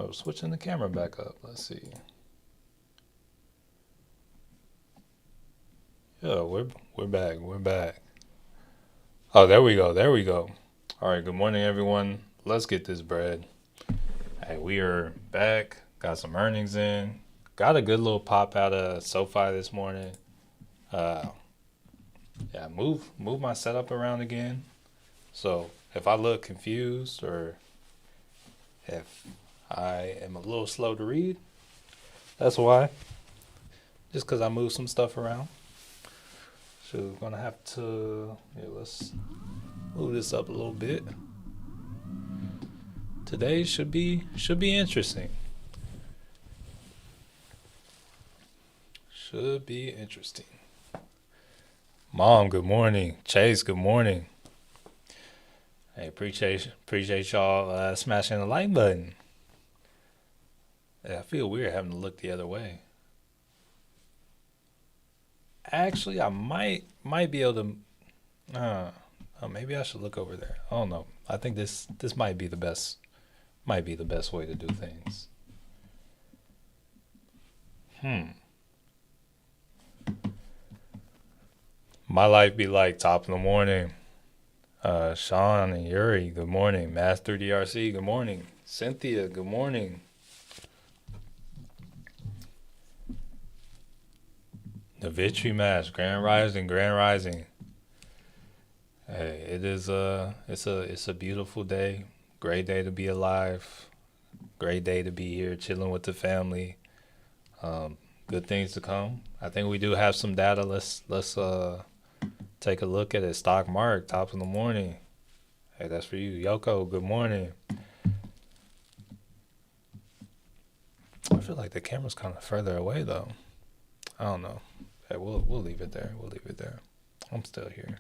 Oh, switching the camera back up. Let's see. Yeah, we're back. We're back. Oh, there we go. There we go. All right. Good morning, everyone. Let's get this bread. Hey, we are back. Got some earnings in. Got a good little pop out of SoFi this morning. Uh, yeah, move my setup around again. So if I look confused or if I am a little slow to read, that's why. Just because I moved some stuff around. So we're gonna have to, yeah, let's move this up a little bit. Today should be interesting. Should be interesting. Mom, good morning. Chase, good morning. Hey, appreciate y'all smashing the like button. Yeah, I feel weird having to look the other way. Actually, I might be able to. Oh, maybe I should look over there. I don't know. I think this might be the best way to do things. Hmm. My life be like top of the morning. Sean and Yuri, good morning. Master DRC, good morning. Cynthia, good morning. The Victory Match, Grand Rising, Grand Rising. Hey, it's a beautiful day. Great day to be alive. Great day to be here chilling with the family. Um, Good things to come. I think we do have some data. Let's take a look at it. Stock mark, top of the morning. Hey, that's for you. Yoko, good morning. I feel like the camera's kind of further away though. I don't know. Hey, we'll leave it there. We'll leave it there. I'm still here.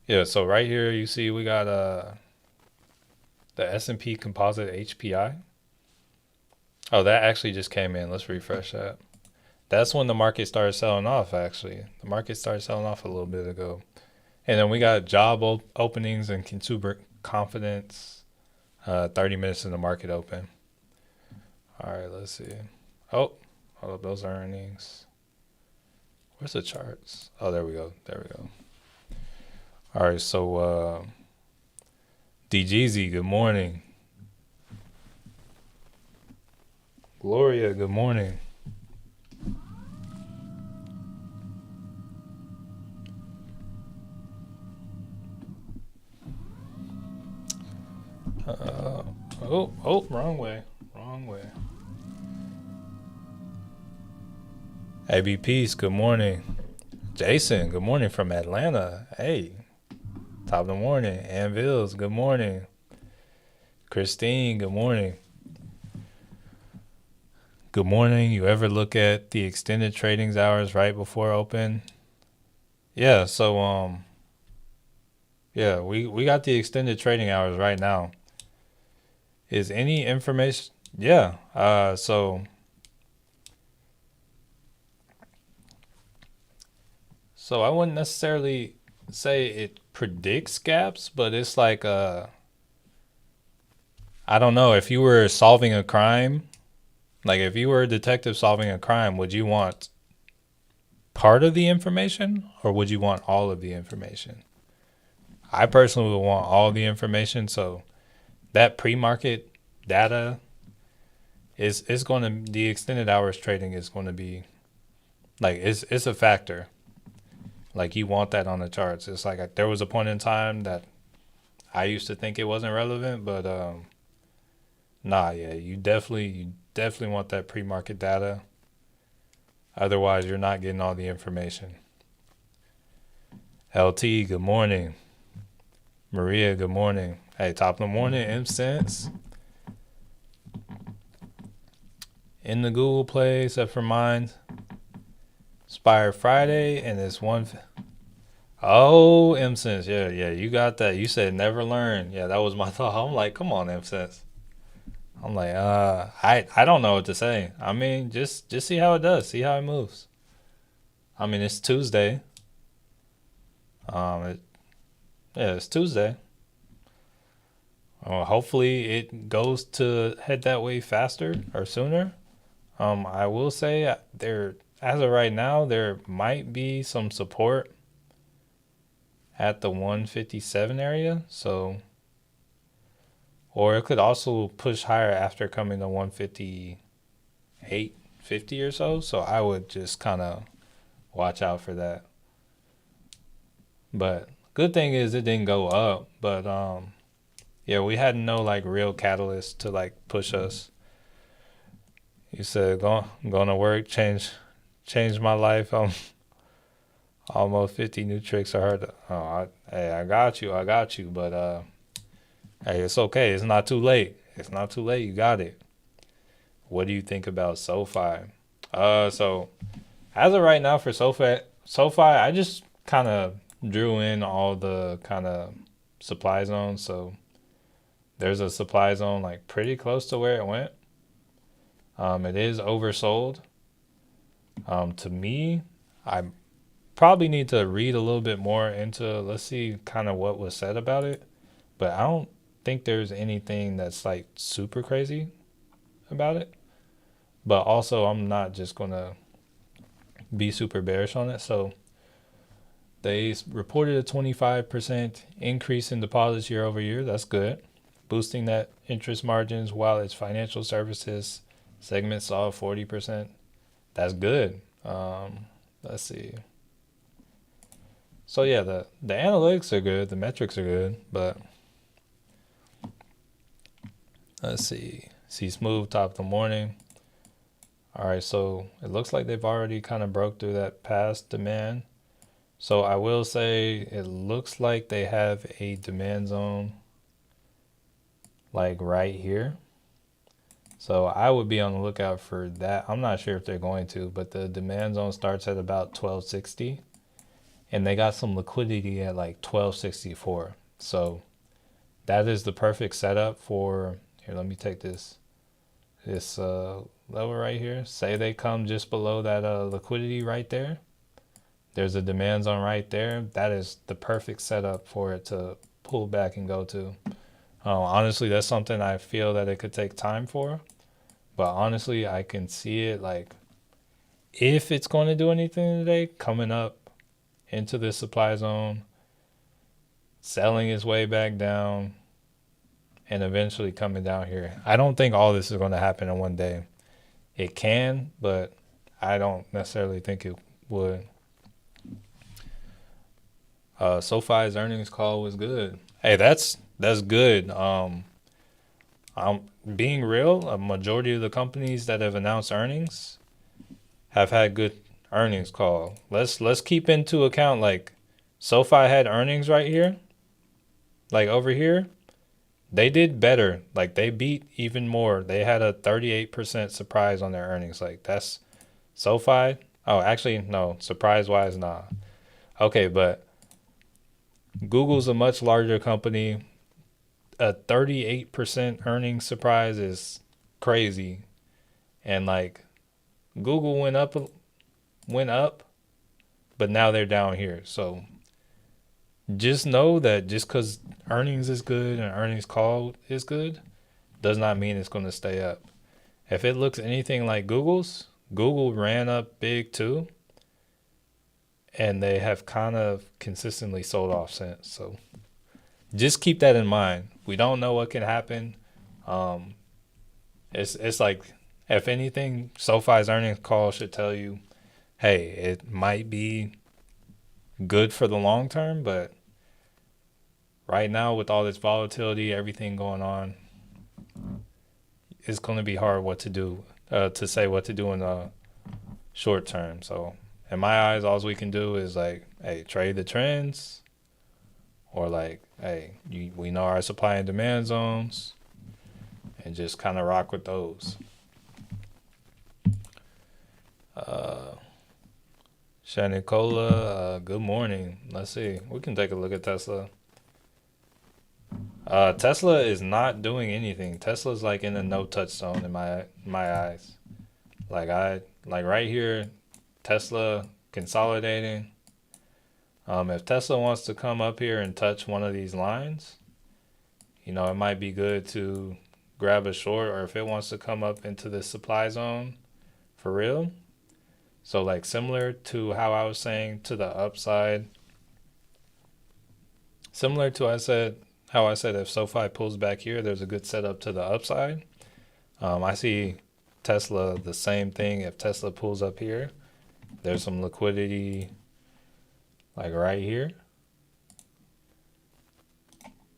Yeah, so right here you see we got the S&P Composite HPI. Oh, that actually just came in. Let's refresh that. That's when the market started selling off actually. The market started selling off a little bit ago. And then we got job openings and consumer confidence. 30 minutes in the market open. All right, let's see. Oh, those are earnings. Where's the charts? Oh, there we go. There we go. All right, so DGZ, good morning. Gloria, good morning. Uh, wrong way. Wrong way. AB Peace, good morning. Jason, good morning from Atlanta. Hey, top of the morning. Anvils, good morning. Christine, good morning. Good morning. You ever look at the extended trading hours right before open? Yeah, so yeah, we got the extended trading hours right now. Is any information? Yeah. So I wouldn't necessarily say it predicts gaps, but it's like I don't know, if you were solving a crime, like if you were a detective solving a crime, would you want part of the information or would you want all of the information? I personally would want all the information, so that pre-market data is going to, the extended hours trading is going to be like it's a factor. Like you want that on the charts. It's like there was a point in time that I used to think it wasn't relevant, but nah, yeah, you definitely want that pre-market data. Otherwise, you're not getting all the information. LT, good morning. Maria, good morning. Hey, top of the morning, M Sense in the Google Play, except for mine. Inspired Friday, and it's one. Oh, M Sense, yeah, you got that. You said never learn. Yeah, that was my thought. I'm like, come on, M Sense. I'm like, I don't know what to say. I mean, just see how it does. See how it moves. I mean, it's Tuesday. Um, it, yeah, it's Tuesday. Hopefully it goes to head that way faster or sooner. I will say there, as of right now, there might be some support at the 157 area. So, or it could also push higher after coming to 158, 50 or so. So I would just kind of watch out for that. But good thing is it didn't go up. But yeah, we had no like real catalyst to like push us. You said going to work, change my life. Almost 50 new tricks I heard. Hey, I got you. But hey, it's okay. It's not too late. It's not too late. You got it. What do you think about SoFi? So as of right now for SoFi, I just kind of drew in all the kind of supply zones. So there's a supply zone like pretty close to where it went. It is oversold. To me, I probably need to read a little bit more into, let's see kind of what was said about it. But I don't think there's anything that's like super crazy about it. But also, I'm not just going to be super bearish on it. So they reported a 25% increase in deposits year over year. That's good. Boosting that interest margins while its financial services segment saw 40%. That's good. Let's see. So yeah, the analytics are good, the metrics are good, but let's see. See smooth top of the morning. All right, so it looks like they've already kind of broke through that past demand. So I will say it looks like they have a demand zone like right here. So I would be on the lookout for that. I'm not sure if they're going to, but the demand zone starts at about 1260 and they got some liquidity at like 1264. So that is the perfect setup for, here, let me take this level right here. Say they come just below that liquidity right there. There's a demand zone right there. That is the perfect setup for it to pull back and go to. Honestly, that's something I feel that it could take time for. But honestly, I can see it like, if it's going to do anything today, coming up into the supply zone, selling its way back down, and eventually coming down here. I don't think all this is going to happen in one day. It can, but I don't necessarily think it would. SoFi's earnings call was good. Hey, that's good. I'm being real. A majority of the companies that have announced earnings have had good earnings call. Let's keep into account like SoFi had earnings right here, like over here. They did better. Like they beat even more. They had a 38% surprise on their earnings. Like that's SoFi. Oh, actually no. Surprise wise, nah. Okay, but Google's a much larger company. A 38% earnings surprise is crazy. And like Google went up, but now they're down here. So just know that just because earnings is good and earnings call is good does not mean it's going to stay up. If it looks anything like Google's, Google ran up big too, and they have kind of consistently sold off since. So just keep that in mind. We don't know what can happen. It's like, if anything, SoFi's earnings call should tell you, hey, it might be good for the long term, but right now with all this volatility, everything going on, it's going to be hard to say what to do in the short term. So in my eyes, all we can do is like, hey, trade the trends, or like, hey, we know our supply and demand zones, and just kind of rock with those. Shanicola, good morning. Let's see. We can take a look at Tesla. Tesla is not doing anything. Tesla's like in a no touch zone in my eyes. Like right here, Tesla consolidating. If Tesla wants to come up here and touch one of these lines, you know, it might be good to grab a short, or if it wants to come up into the supply zone for real. So like similar to how I was saying to the upside, similar to how I said if SoFi pulls back here, there's a good setup to the upside. I see Tesla the same thing. If Tesla pulls up here, there's some liquidity like right here.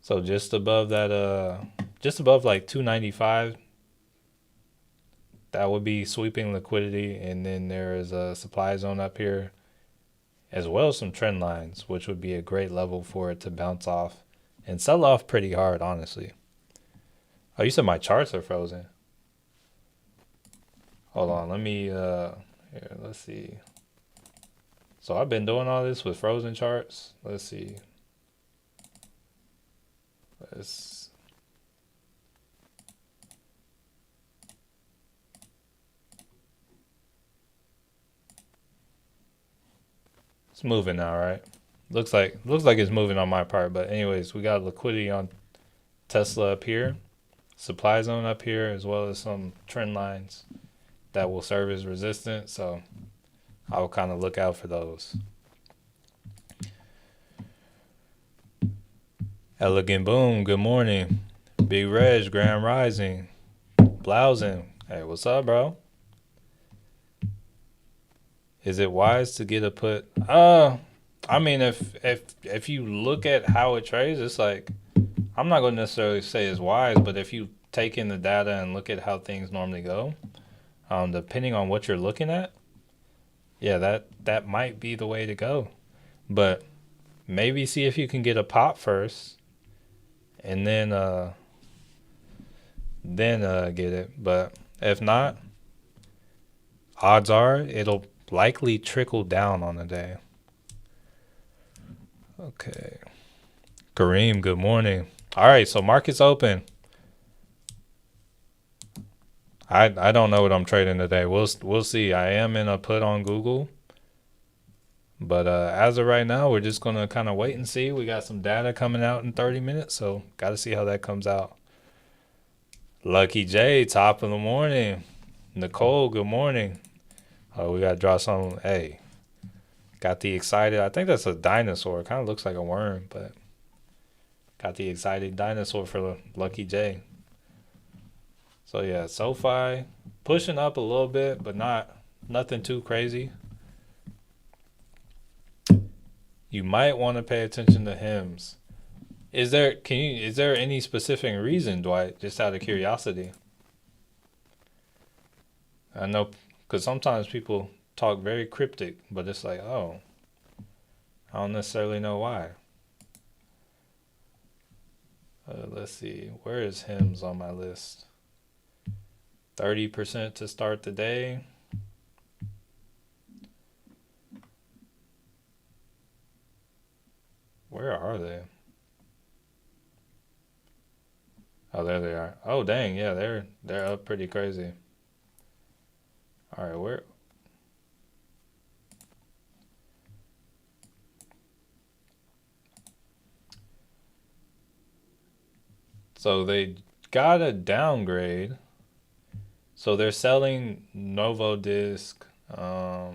So just above that, just above like 295, that would be sweeping liquidity. And then there is a supply zone up here, as well as some trend lines, which would be a great level for it to bounce off and sell off pretty hard, honestly. Oh, you said my charts are frozen. Hold on, let me, here, let's see. So I've been doing all this with frozen charts. Let's see. Let's, it's moving now, right? Looks like it's moving on my part, but anyways, we got liquidity on Tesla up here, supply zone up here, as well as some trend lines that will serve as resistance. So I will kind of look out for those. Elegant Boom, good morning. Big Reg, Grand Rising. Blousing, hey, what's up, bro? Is it wise to get a put? I mean, if you look at how it trades, it's like, I'm not going to necessarily say it's wise, but if you take in the data and look at how things normally go, depending on what you're looking at, yeah, that might be the way to go. But maybe see if you can get a pop first, and then get it. But if not, odds are it'll likely trickle down on the day. Okay. Kareem, good morning. All right, so market's open. I don't know what I'm trading today. We'll see. I am in a put on Google. But as of right now, we're just going to kind of wait and see. We got some data coming out in 30 minutes, so got to see how that comes out. Lucky J, top of the morning. Nicole, good morning. Oh, we got to draw some. Hey, got the excited. I think that's a dinosaur. It kind of looks like a worm, but got the excited dinosaur for Lucky J. So yeah, SoFi pushing up a little bit, but nothing too crazy. You might want to pay attention to hymns. Is there any specific reason, Dwight? Just out of curiosity. I know, because sometimes people talk very cryptic, but it's like, oh, I don't necessarily know why. Let's see, where is hymns on my list? 30% to start the day. Where are they? Oh, there they are. Oh, dang, yeah, they're up pretty crazy. All right, where? So they got a downgrade. So they're selling Novo Disc. Yeah.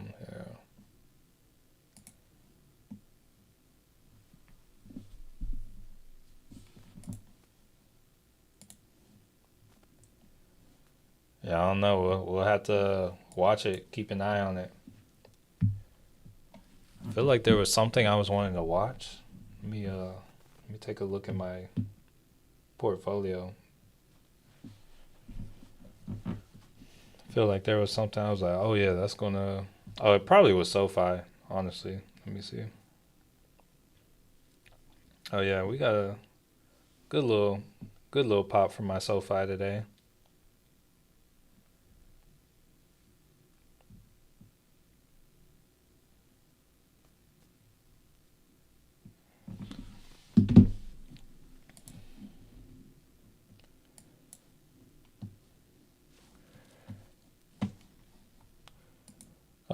Yeah, I don't know. We'll have to watch it, keep an eye on it. I feel like there was something I was wanting to watch. Let me take a look at my portfolio. I feel like there was something I was like, oh yeah, that's gonna. Oh, it probably was SoFi. Honestly, let me see. Oh yeah, we got a good little pop from my SoFi today.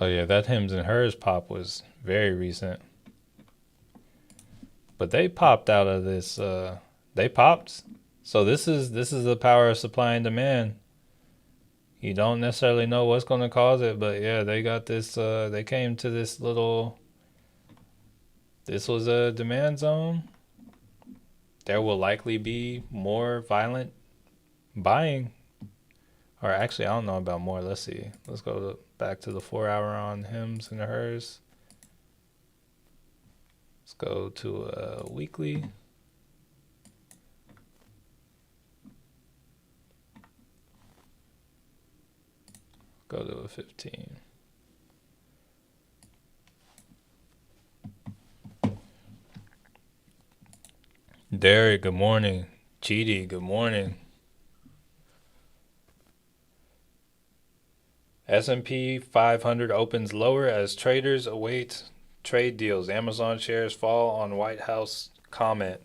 Oh yeah, that Hims and Hers pop was very recent. But they popped out of this they popped So this is the power of supply and demand. You don't necessarily know what's going to cause it, but yeah, they got this. They came to this little. This was a demand zone. There will likely be more violent buying. Or actually, I don't know about more. Let's see. Let's go back to the 4 hour on hims and hers. Let's go to a weekly. Go to a 15. Derek, good morning. Chidi, good morning. S&P 500 opens lower as traders await trade deals. Amazon shares fall on White House comment.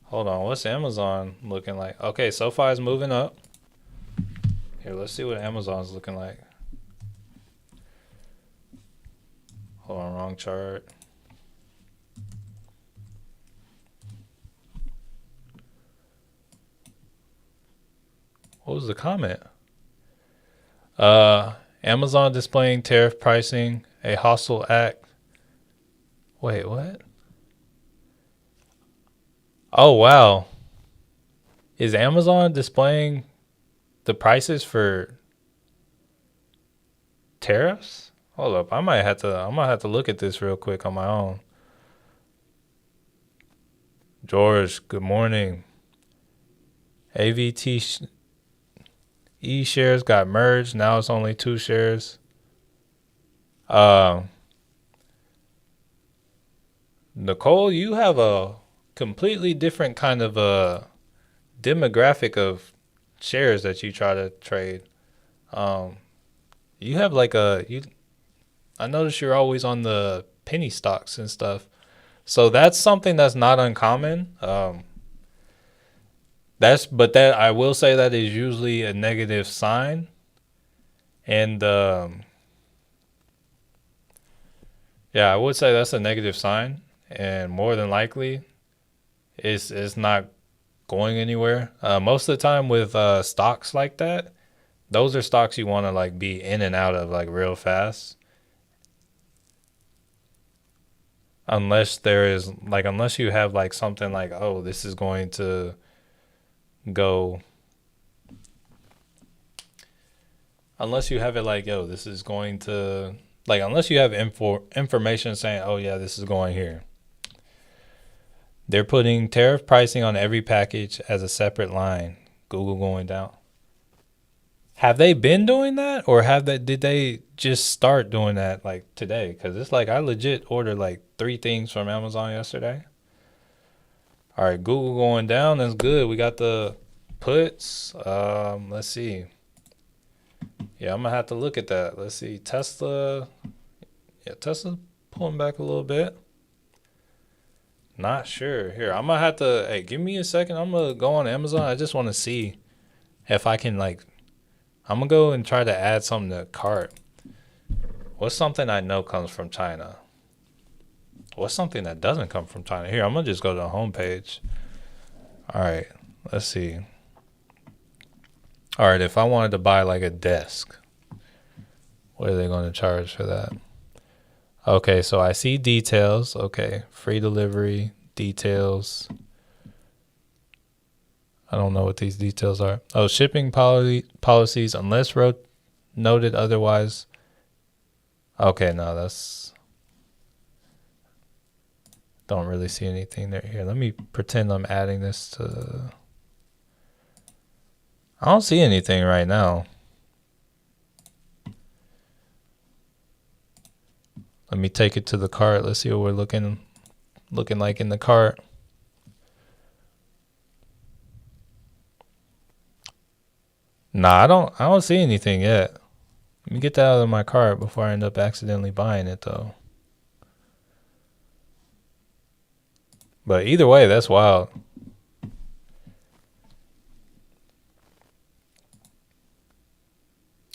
Hold on, what's Amazon looking like? Okay, SoFi is moving up. Here, let's see what Amazon's looking like. Hold on, wrong chart. What was the comment? Amazon displaying tariff pricing, a hostile act. Wait, what? Oh, wow. Is Amazon displaying the prices for tariffs? Hold up, I might have to look at this real quick on my own. George, good morning. AVT E shares got merged. Now it's only 2 shares. Nicole, you have a completely different kind of a demographic of shares that you try to trade. You have like I notice you're always on the penny stocks and stuff. So that's something that's not uncommon. But that I will say that is usually a negative sign. And yeah, I would say that's a negative sign. And more than likely, it's not going anywhere. Most of the time with stocks like that, those are stocks you want to like be in and out of like real fast. Unless you have like something like, oh, this is going to go. Unless you have it like, yo, this is going to like, unless you have information saying, oh yeah, this is going here. They're putting tariff pricing on every package as a separate line. Google going down. Have they been doing that, or did they just start doing that like today? Because it's like I legit ordered like 3 things from Amazon yesterday. All right, Google going down. That's good. We got the puts. Let's see. Yeah, I'm gonna have to look at that. Let's see. Tesla. Yeah, Tesla pulling back a little bit. Not sure. Here, I'm gonna have to. Hey, give me a second. I'm gonna go on Amazon. I just want to see if I can like. I'm gonna go and try to add something to cart. What's something I know comes from China? What's something that doesn't come from China? Here, I'm gonna just go to the homepage. All right, let's see. All right, if I wanted to buy like a desk, what are they going to charge for that? Okay, so I see details. Okay, free delivery, details. I don't know what these details are. Oh, shipping policies, unless noted otherwise. Okay, no, that's... Don't really see anything there. Here, let me pretend I'm adding this to... I don't see anything right now. Let me take it to the cart. Let's see what we're looking like in the cart. Nah, I don't see anything yet. Let me get that out of my cart before I end up accidentally buying it though. But either way, that's wild.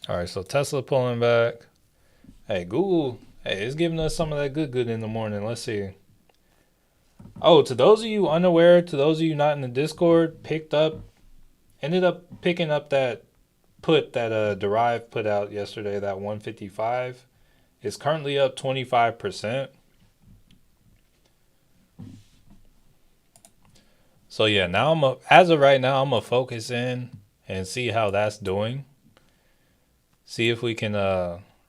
All right, so Tesla pulling back. Hey, Google, hey, it's giving us some of that good in the morning. Let's see. Oh, to those of you unaware, to those of you not in the Discord, ended up picking up that put that Derive put out yesterday, that 155. It's currently up 25%. So yeah, as of right now, I'm gonna focus in and see how that's doing. See if we can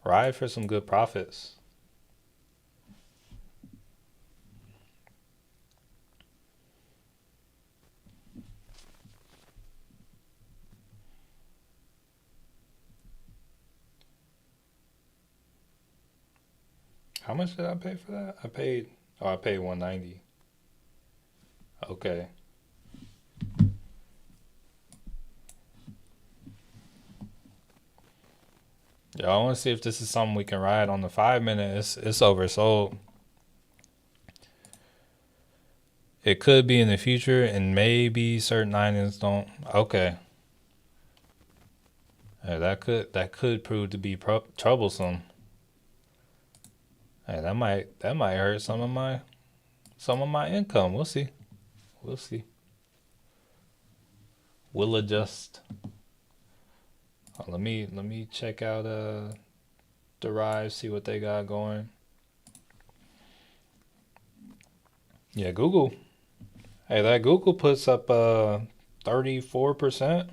ride for some good profits. How much did I pay for that? I paid 190. Okay. Yeah, I want to see if this is something we can ride on the 5 minute. It's oversold. It could be in the future, and maybe certain items don't. Okay, hey, that could prove to be troublesome. Hey, that might hurt some of my income. We'll see. We'll see. We'll adjust. Let me check out Derive, see what they got going. Yeah, Google. Hey, that Google puts up 34%.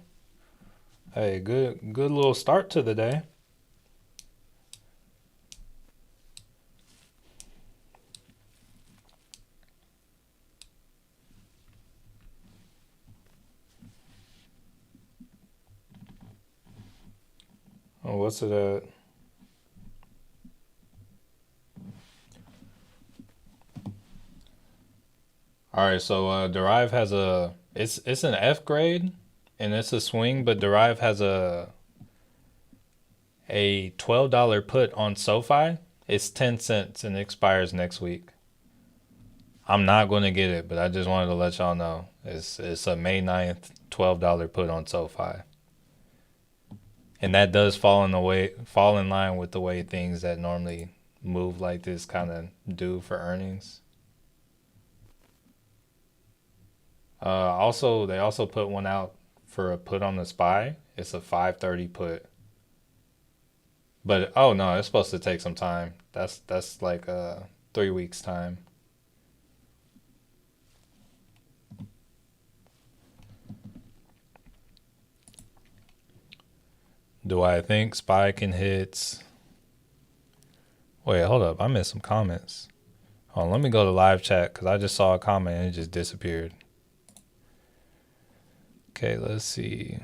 Hey, good little start to the day. Oh, what's it at? All right, so Derive has it's an F grade and it's a swing, but Derive has a $12 put on SoFi. It's 10 cents and it expires next week. I'm not going to get it, but I just wanted to let y'all know. It's a May 9th $12 put on SoFi. And that does fall in line with the way things that normally move like this kind of do for earnings. Also, they also put one out for a put on the SPY. It's a 530 put. But oh no, it's supposed to take some time. That's like 3 weeks time. Do I think SPY can hit? Wait, hold up. I missed some comments. Hold on, let me go to live chat because I just saw a comment and it just disappeared. Okay, let's see.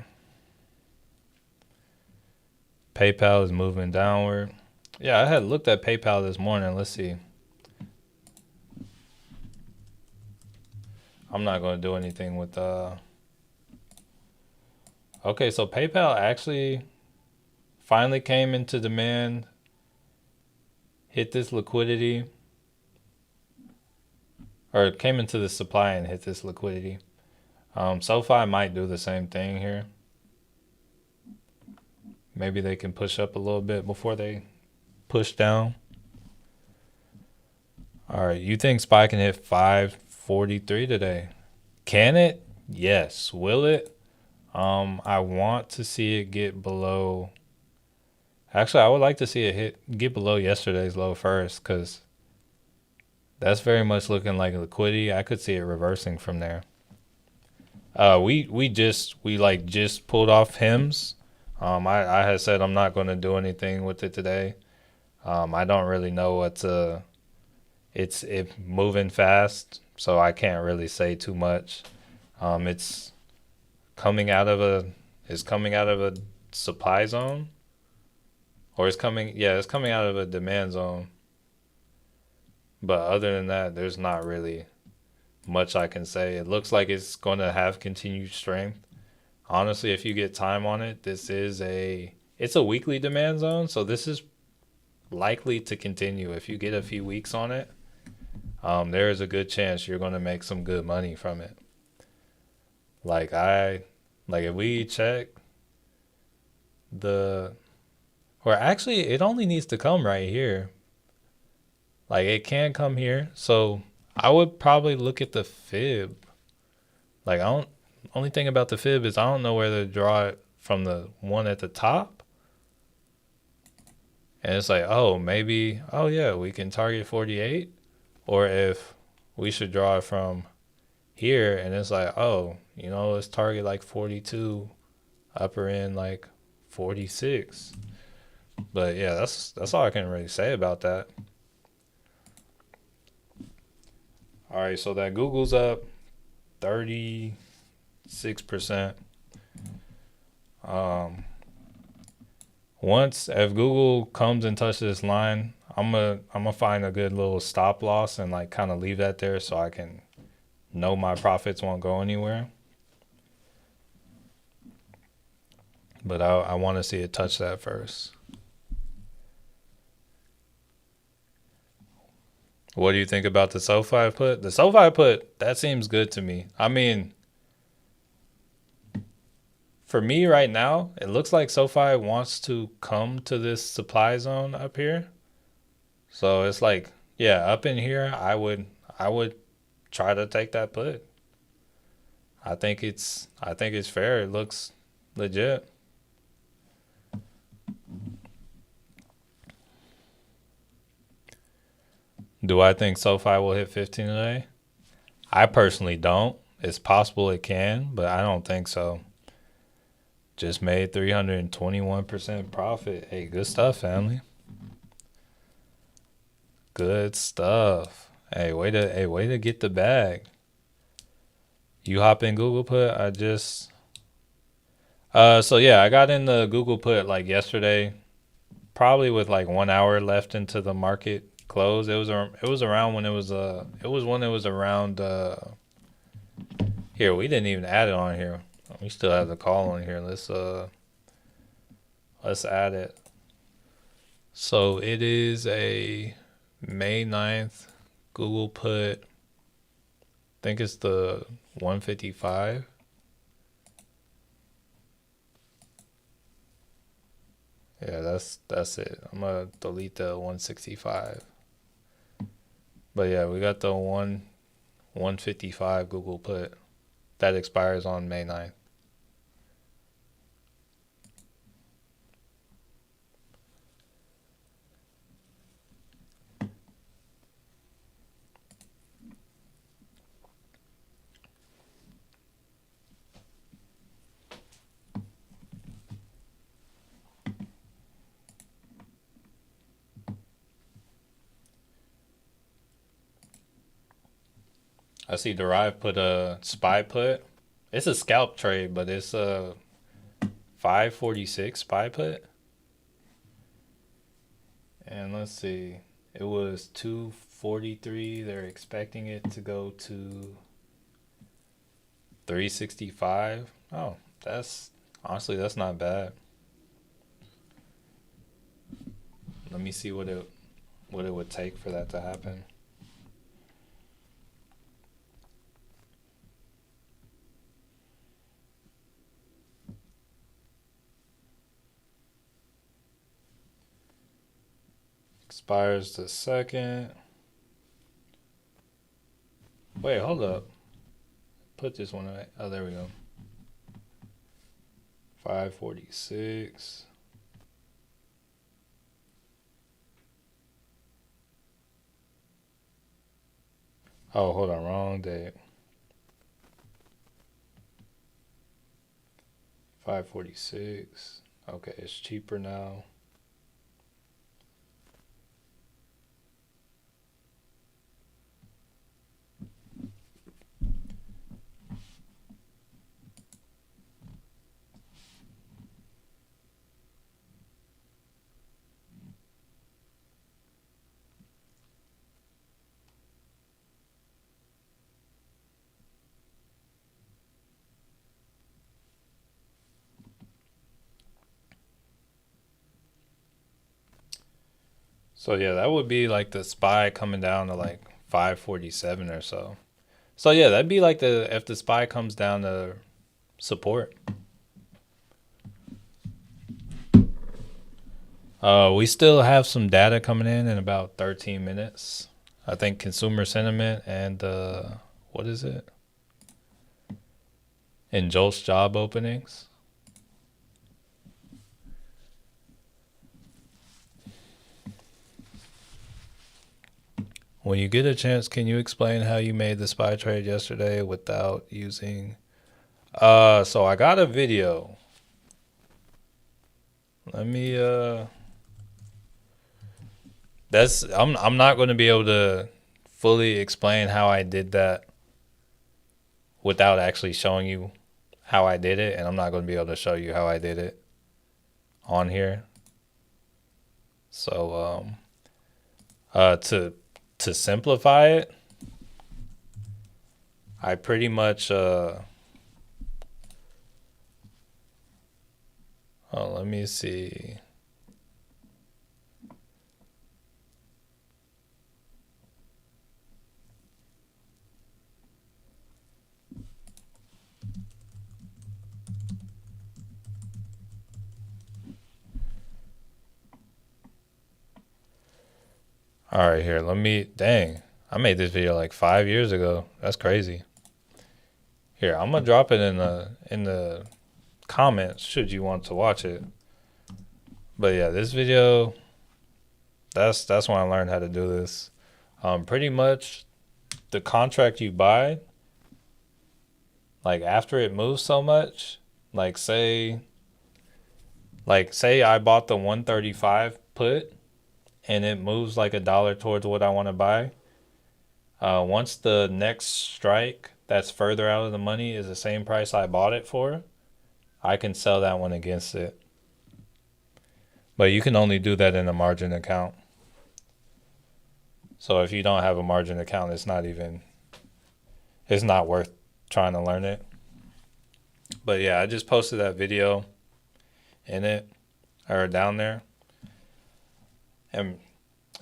PayPal is moving downward. Yeah, I had looked at PayPal this morning. Let's see. I'm not going to do anything with Okay, so PayPal actually finally came into demand, hit this liquidity, or came into the supply and hit this liquidity. SoFi might do the same thing here. Maybe they can push up a little bit before they push down. All right, you think SPY can hit 543 today? Can it? Yes. Will it? I want to see it get below. Actually, I would like to see it get below yesterday's low first, because that's very much looking like liquidity. I could see it reversing from there. We just pulled off HIMS. I had said I'm not going to do anything with it today. I don't really know it's moving fast, so I can't really say too much. It's coming out of a supply zone, or it's coming out of a demand zone. But other than that, there's not really much I can say. It looks like it's going to have continued strength. Honestly, if you get time on it, it's a weekly demand zone, so this is likely to continue. If you get a few weeks on it, there is a good chance you're going to make some good money from it. Like if we check or actually, it only needs to come right here. Like it can come here. So I would probably look at the fib. Like I don't. Only thing about the fib is I don't know whether to draw it from the one at the top, and it's like, oh, maybe, oh yeah, we can target 48, or if we should draw it from here, and it's like, oh, let's target like 42, upper end like 46. But yeah, that's all I can really say about that. All right, so that Google's up 36%. Um, Once if Google comes and touches this line, I'm gonna find a good little stop loss and like kind of leave that there so I can know my profits won't go anywhere. But I want to see it touch that first. What do you think about the SoFi put? The SoFi put, that seems good to me. I mean, for me right now, it looks like SoFi wants to come to this supply zone up here. So it's like, yeah, up in here, I would try to take that put. I think it's fair. It looks legit. Do I think SoFi will hit 15 today? I personally don't. It's possible it can, but I don't think so. Just made 321% profit. Hey, good stuff, family. Good stuff. Hey, way to get the bag. You hop in Google put. So yeah, I got in the Google put like yesterday, probably with like 1 hour left into the market close. It was around when it was around here. We didn't even add it on here. We still have the call on here. Let's add it. So it is a May 9th Google put. I think it's the 155. Yeah, that's it. I'm gonna delete the 165. But yeah, we got the 155 Google put that expires on May 9th. I see Derive put a SPY put. It's a scalp trade, but it's a 546 SPY put. And let's see. It was 243. They're expecting it to go to 365. Oh, that's honestly that's not bad. Let me see what it would take for that to happen. Expires the second. Wait, hold up. Put this one away. Oh, there we go. 546. Oh, hold on, wrong date. 546. Okay, it's cheaper now. So yeah, that would be like the SPY coming down to like 547 or so. So yeah, that'd be like the if the SPY comes down to support. We still have some data coming in about 13 minutes. I think consumer sentiment and what is it? And JOLTS job openings. When you get a chance, can you explain how you made the SPY trade yesterday without using? So I got a video. Let me I'm not going to be able to fully explain how I did that without actually showing you how I did it, and I'm not going to be able to show you how I did it on here. So to simplify it, I pretty much let me see. All right, here. Dang. I made this video like 5 years ago. That's crazy. Here, I'm gonna drop it in the comments should you want to watch it. But yeah, this video, that's when I learned how to do this. Pretty much the contract you buy, like after it moves so much, like say I bought the 135 put and it moves like $1 towards what I want to buy. Once the next strike that's further out of the money is the same price I bought it for, I can sell that one against it. But you can only do that in a margin account. So if you don't have a margin account, it's not worth trying to learn it. But yeah, I just posted that video in it or down there. And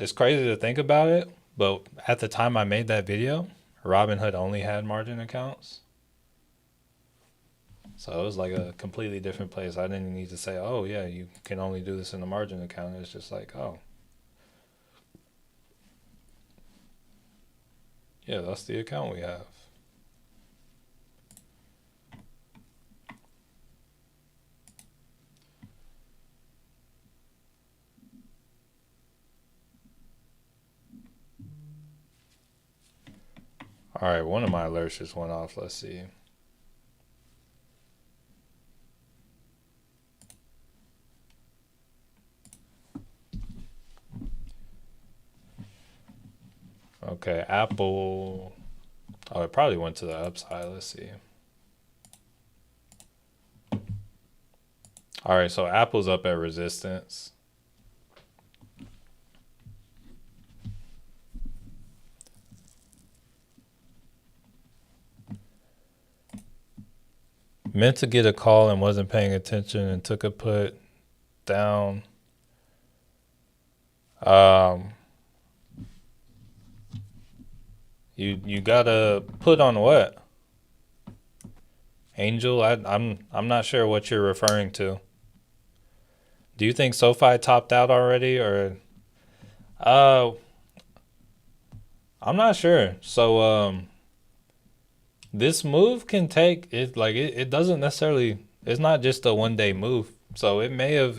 it's crazy to think about it, but at the time I made that video, Robinhood only had margin accounts. So it was like a completely different place. I didn't need to say, oh yeah, you can only do this in a margin account. It's just like, oh. Yeah, that's the account we have. All right, one of my alerts just went off. Let's see. Okay, Apple. Oh, it probably went to the upside. Let's see. All right, so Apple's up at resistance. Meant to get a call and wasn't paying attention and took a put down. You got a put on what? Angel? I'm not sure what you're referring to. Do you think SoFi topped out already, or I'm not sure. So this move can take it, like it doesn't necessarily, it's not just a 1 day move. So it may have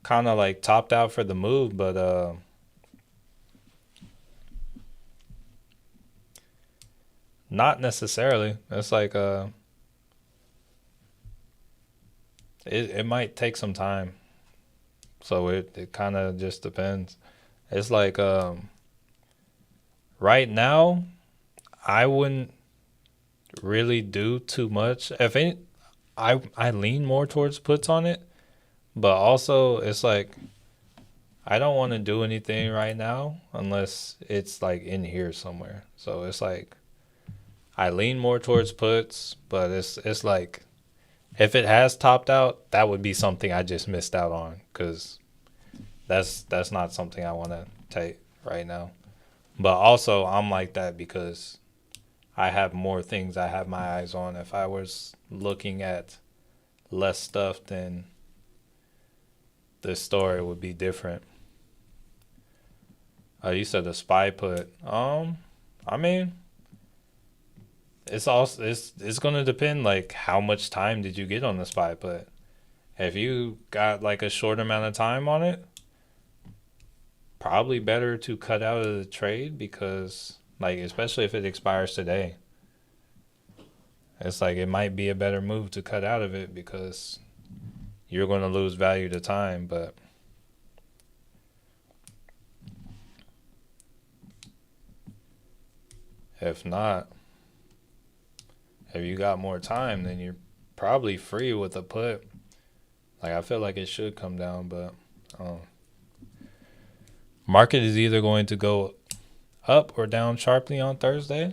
kind of like topped out for the move, but not necessarily. It's like it might take some time. So it kind of just depends. It's like right now I wouldn't really do too much. If any, I lean more towards puts on it, but also it's like I don't want to do anything right now unless it's like in here somewhere. So it's like I lean more towards puts, but it's like if it has topped out, that would be something I just missed out on, because that's not something I want to take right now. But also I'm like that because I have more things I have my eyes on. If I was looking at less stuff, then this story would be different. You said the SPY put. I mean, it's gonna depend like how much time did you get on the SPY put. If you got like a short amount of time on it, probably better to cut out of the trade because like especially if it expires today. It's like it might be a better move to cut out of it because you're going to lose value to time, but if not, if you got more time, then you're probably free with a put. Like I feel like it should come down, but market is either going to go up or down sharply on Thursday.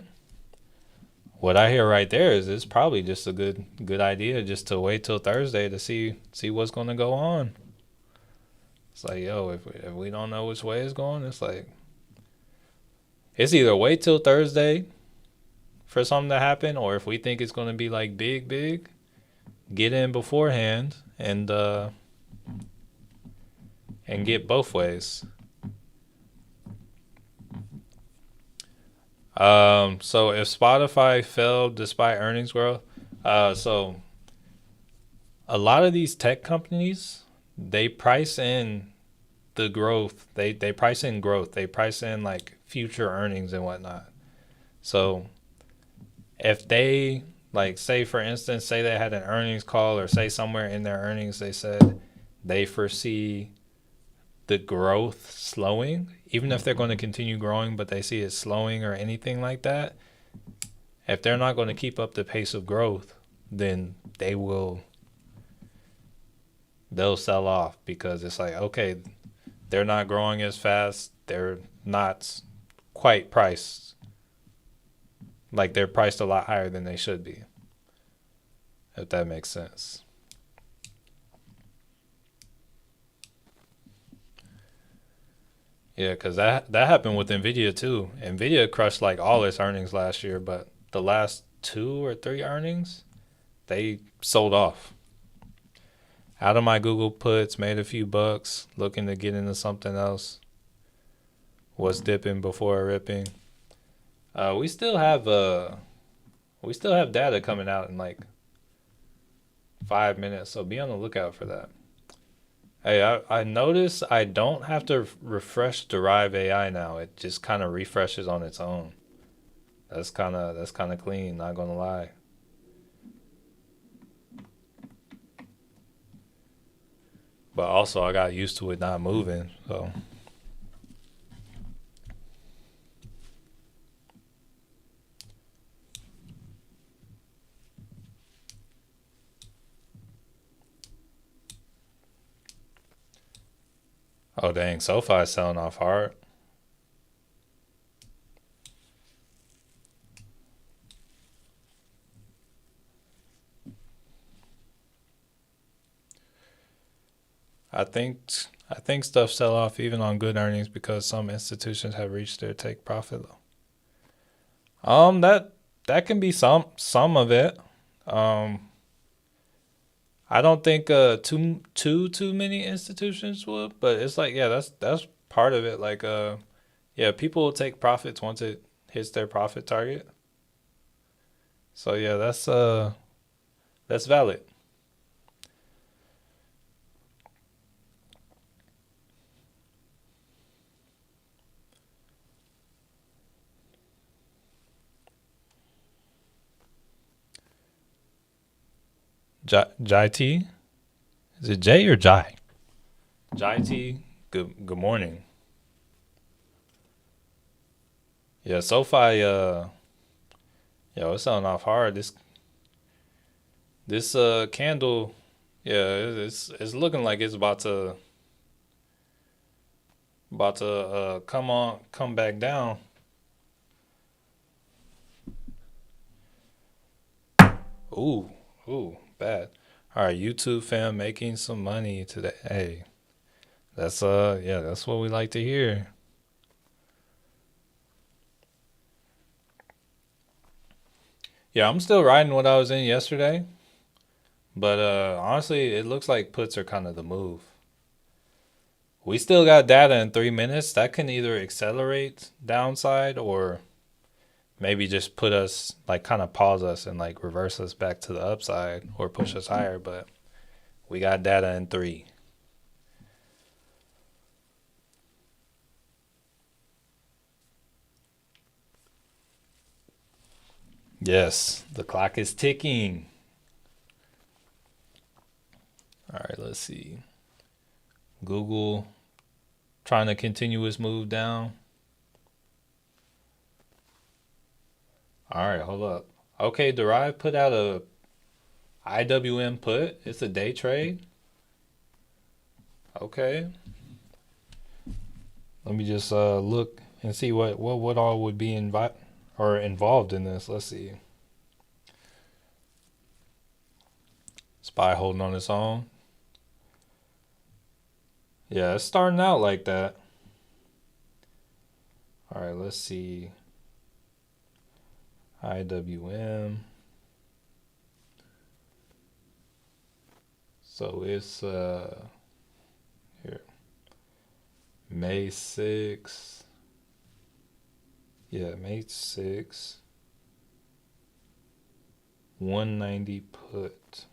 What I hear right there is it's probably just a good idea just to wait till Thursday to see what's going to go on. It's like, yo, if we don't know which way it's going, it's like it's either wait till Thursday for something to happen, or if we think it's going to be like big, get in beforehand and get both ways. So if Spotify fell despite earnings growth, so a lot of these tech companies, they price in the growth. They price in growth. They price in like future earnings and whatnot. So if they like say for instance, say they had an earnings call or say somewhere in their earnings they said they foresee the growth slowing, even if they're going to continue growing, but they see it slowing or anything like that, if they're not going to keep up the pace of growth, then they'll sell off because it's like, okay, they're not growing as fast. They're not quite priced. Like they're priced a lot higher than they should be, if that makes sense. Yeah, because that happened with Nvidia too. Nvidia crushed like all its earnings last year, but the last 2 or 3 earnings, they sold off. Out of my Google puts, made a few bucks, looking to get into something else. Was dipping before ripping. We still have data coming out in like 5 minutes, so be on the lookout for that. Hey, I notice I don't have to refresh Derive AI now. It just kind of refreshes on its own. That's kind of clean, not gonna lie. But also I got used to it not moving, so oh dang, SoFi's selling off hard. I think I think stuff sell off even on good earnings because some institutions have reached their take profit low. That can be some of it. Um, I don't think too many institutions would, but it's like yeah, that's part of it. Like yeah, people will take profits once it hits their profit target. So yeah, that's valid. Jai T, is it J or Jai? Jai T, good morning. Yeah, SoFi yo, it's selling off hard. This candle, yeah, it's looking like it's about to come back down. Ooh, ooh, bad. All right, YouTube fam making some money today. Hey, that's yeah, that's what we like to hear. Yeah, I'm still riding what I was in yesterday, but honestly, it looks like puts are kind of the move. We still got data in 3 minutes. That can either accelerate downside or maybe just put us, like, kind of pause us and, like, reverse us back to the upside or push us higher. But we got data in 3. Yes, the clock is ticking. All right, let's see. Google trying to continue its move down. All right, hold up. Okay, Derive put out a IWM put. It's a day trade. Okay. Let me just look and see what all would be involved in this. Let's see. SPY holding on its own. Yeah, it's starting out like that. All right, let's see. IWM. So it's here. May 6th. Yeah, May 6th. 190 put.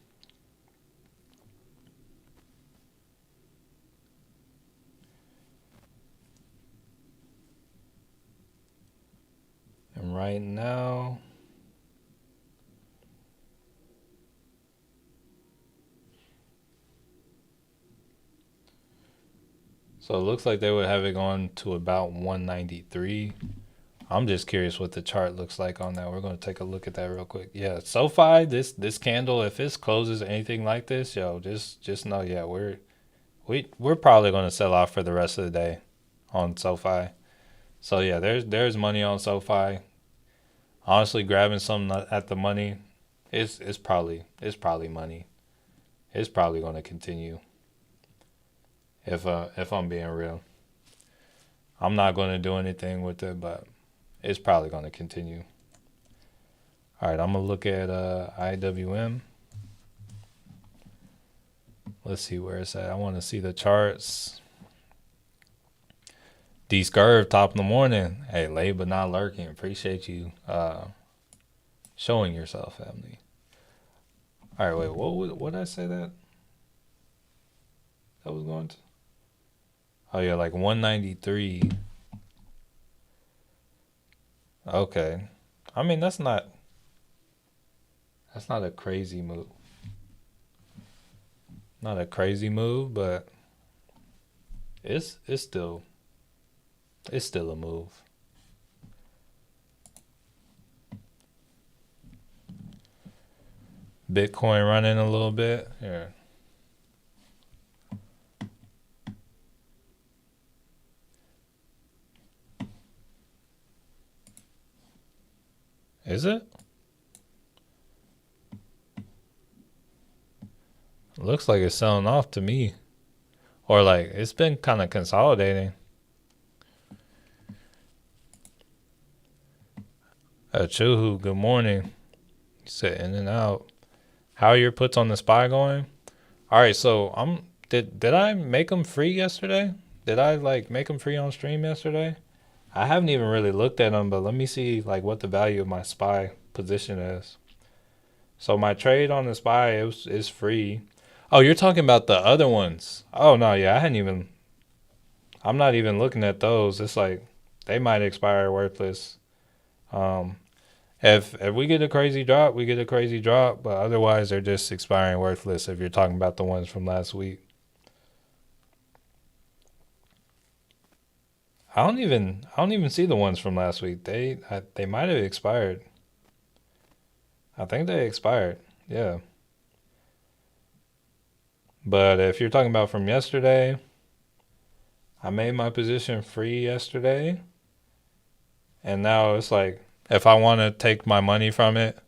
And right now, so it looks like they would have it going to about 193. I'm just curious what the chart looks like on that. We're going to take a look at that real quick. Yeah, SoFi, this candle, if it closes anything like this, yo, just know, yeah, we're probably going to sell off for the rest of the day on SoFi. So yeah, there's money on SoFi. Honestly, grabbing some at the money, it's probably money. It's probably going to continue. If I'm being real, I'm not going to do anything with it, but it's probably going to continue. All right, I'm gonna look at IWM. Let's see where it's at. I want to see the charts. D-Scurv, top of the morning. Hey, late but not lurking. Appreciate you showing yourself, family. All right, wait. What did I say that was going to? Oh yeah, like 193. Okay. I mean, that's not a crazy move. Not a crazy move, but it's still a move. Bitcoin running a little bit. Here. Is it? Looks like it's selling off to me. Or like it's been kind of consolidating. Chuhu, good morning. You said in and out. How are your puts on the SPY going? All right, so did I make them free yesterday? Did I like make them free on stream yesterday? I haven't even really looked at them, but let me see like what the value of my SPY position is. So my trade on the SPY is free. Oh, you're talking about the other ones. Oh no, yeah, I'm not even looking at those. It's like they might expire worthless. If we get a crazy drop, we get a crazy drop, but otherwise they're just expiring worthless if you're talking about the ones from last week. I don't even see the ones from last week. They might have expired. I think they expired. Yeah. But if you're talking about from yesterday, I made my position free yesterday. And now it's like if I want to take my money from it,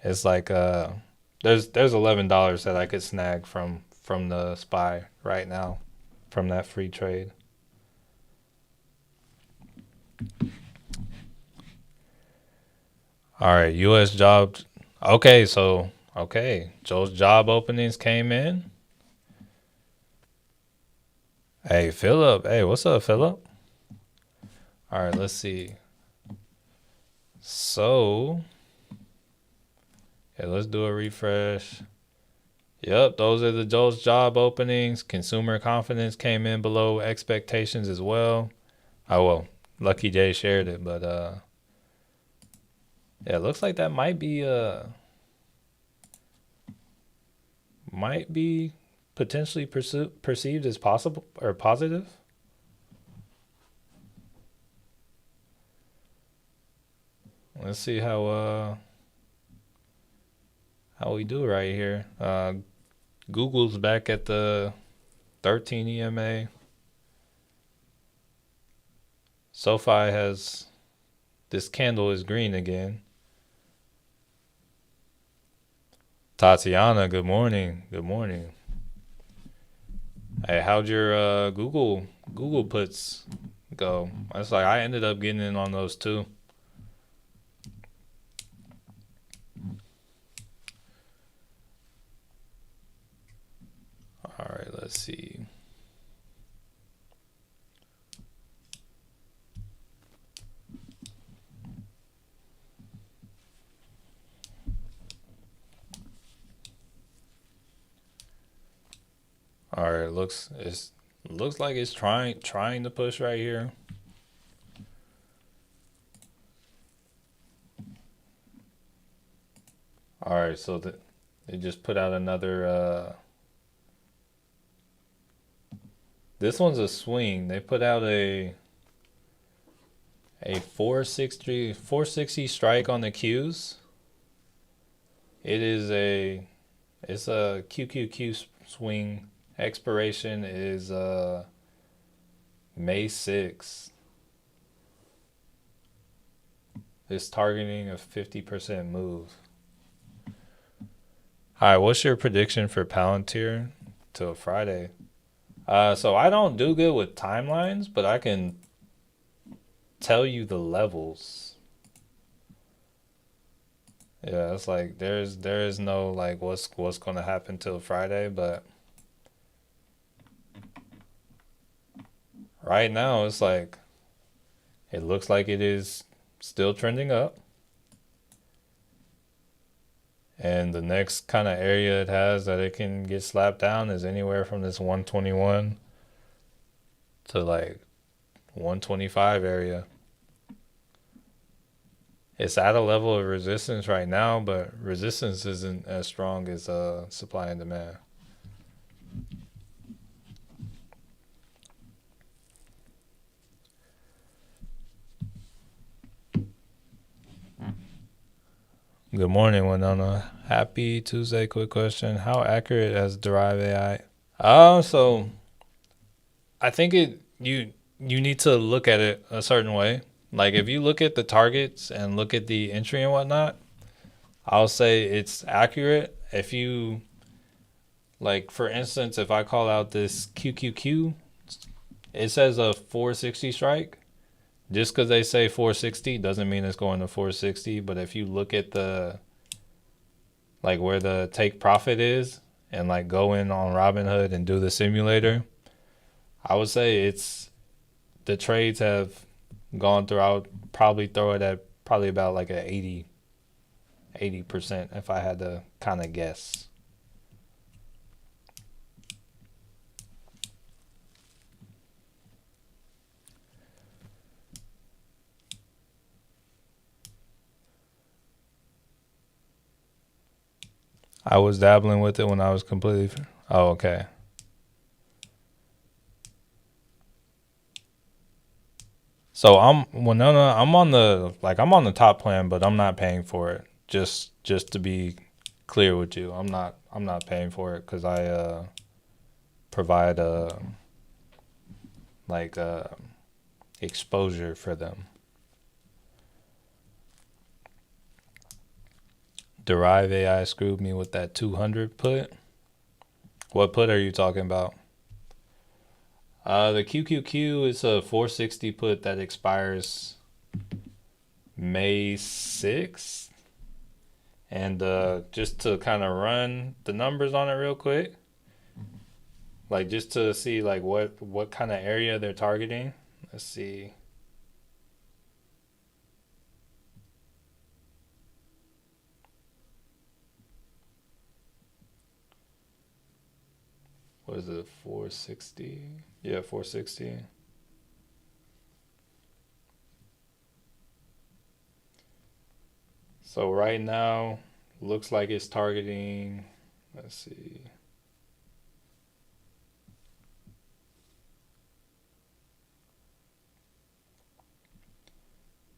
it's like there's $11 that I could snag from the SPY right now from that free trade. All right, U.S. jobs. Okay, Joe's job openings came in. Hey, Philip. Hey, what's up, Philip? All right, let's see. So, yeah, let's do a refresh. Yep, those are those job openings. Consumer confidence came in below expectations as well. Oh well, Lucky J shared it, but yeah, it looks like that might be potentially perceived as possible or positive. Let's see how we do right here. Google's back at the 13 EMA. SoFi has this candle is green again. Tatiana, good morning. Good morning. Hey, how'd your Google puts go? It's like I ended up getting in on those too. All right, let's see. All right, looks like it's trying to push right here. All right, so they just put out another. This one's a swing. They put out a 460 strike on the Qs. It is it's a QQQ swing. Expiration is May 6th. It's targeting a 50% move. All right, what's your prediction for Palantir till Friday? So I don't do good with timelines, but I can tell you the levels. Yeah, it's like there is no like what's gonna happen till Friday, but right now it's like it looks like it is still trending up. And the next kind of area it has that it can get slapped down is anywhere from this 121 to like 125 area. It's at a level of resistance right now, but resistance isn't as strong as supply and demand. Good morning, Winona. Happy Tuesday. Quick question: how accurate has Derive AI? So I think you need to look at it a certain way. Like if you look at the targets and look at the entry and whatnot, I'll say it's accurate. If you like, for instance, if I call out this QQQ, it says a 460 strike. Just because they say 460 doesn't mean it's going to 460. But if you look at the like where the take profit is and like go in on Robinhood and do the simulator, I would say it's the trades have gone throughout. Probably throw it at probably about like a 80% if I had to kind of guess. I was dabbling with it when I was completely. Oh, okay. So I'm on the I'm on the top plan, but I'm not paying for it. Just to be clear with you, I'm not paying for it because I provide like uh, exposure for them. Derive AI screwed me with that 200 put. What put are you talking about? The QQQ is a 460 put that expires May 6th. And just to kind of run the numbers on it real quick, Like just to see like what kind of area they're targeting. Let's see. What is it? 460. Yeah, 460. So right now, looks like it's targeting. Let's see.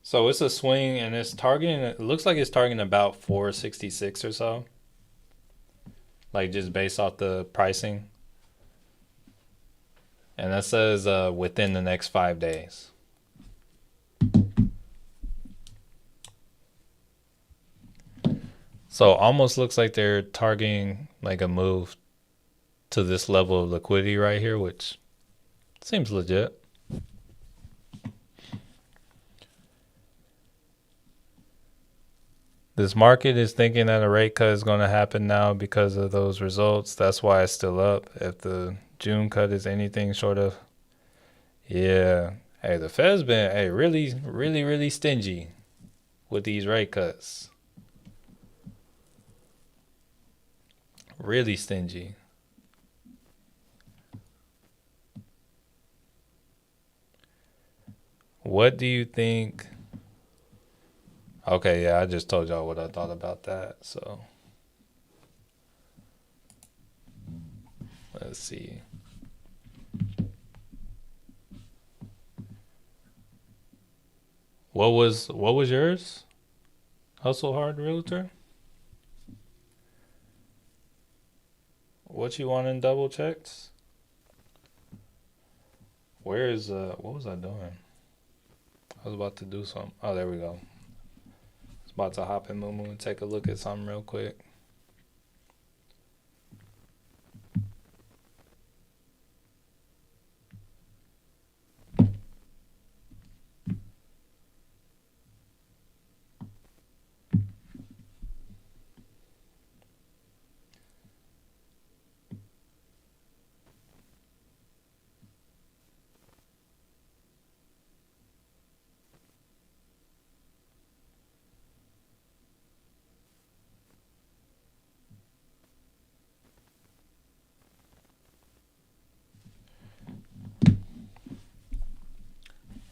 So it's a swing and it's targeting, it looks like it's targeting about 466 or so. Like just based off the pricing. And that says within the next 5 days. So almost looks like they're targeting like a move to this level of liquidity right here, which seems legit. This market is thinking that a rate cut is going to happen now because of those results. That's why it's still up. If the June cut is anything short of, yeah. Hey, the Fed's been really, really, really stingy with these rate cuts. Really stingy. What do you think? Okay, yeah, I just told y'all what I thought about that. So let's see. What was yours? Hustle hard realtor? What you want in double checks? Where is what was I doing? I was about to do something. Oh, there we go. I was about to hop in Moomoo and take a look at something real quick.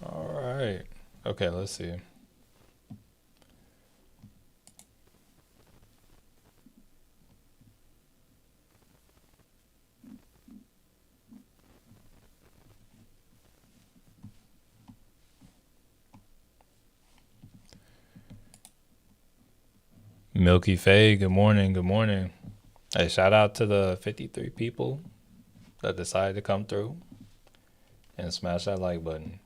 All right. Okay, let's see. Milky Faye, good morning. Good morning. Hey, shout out to the 53 people that decided to come through and smash that like button.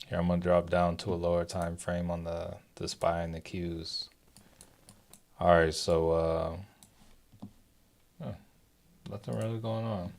Here, I'm gonna drop down to a lower time frame on the SPY and the Qs. All right, so nothing really going on.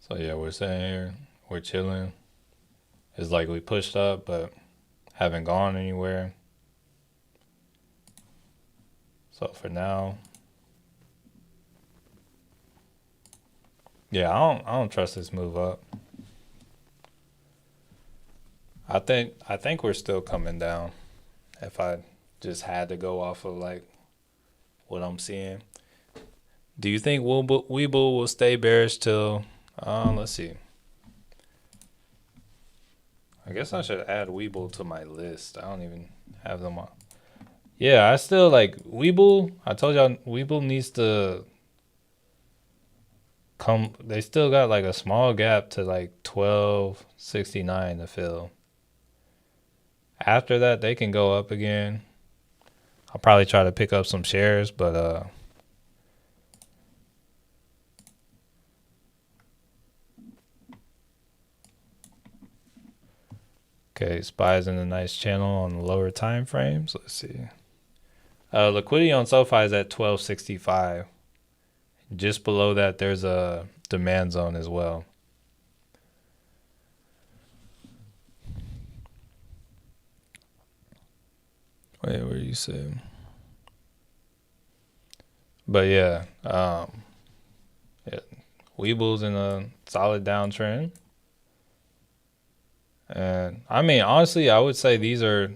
So yeah, we're sitting here, we're chilling. It's like we pushed up, but haven't gone anywhere. So for now, yeah, I don't trust this move up. I think we're still coming down. If I just had to go off of like what I'm seeing, do you think Weeble will stay bearish till? Let's see. I guess I should add Weeble to my list. I don't even have them on. Yeah, I still like Weeble. I told y'all Weeble needs to come. They still got like a small gap to like 1269 to fill. After that, they can go up again. I'll probably try to pick up some shares, but Okay, SPY's in a nice channel on the lower time frames. Let's see. Liquidity on SoFi is at 1265. Just below that, there's a demand zone as well. Wait, where you said? But yeah, Weeble's in a solid downtrend. And I mean, honestly, I would say these are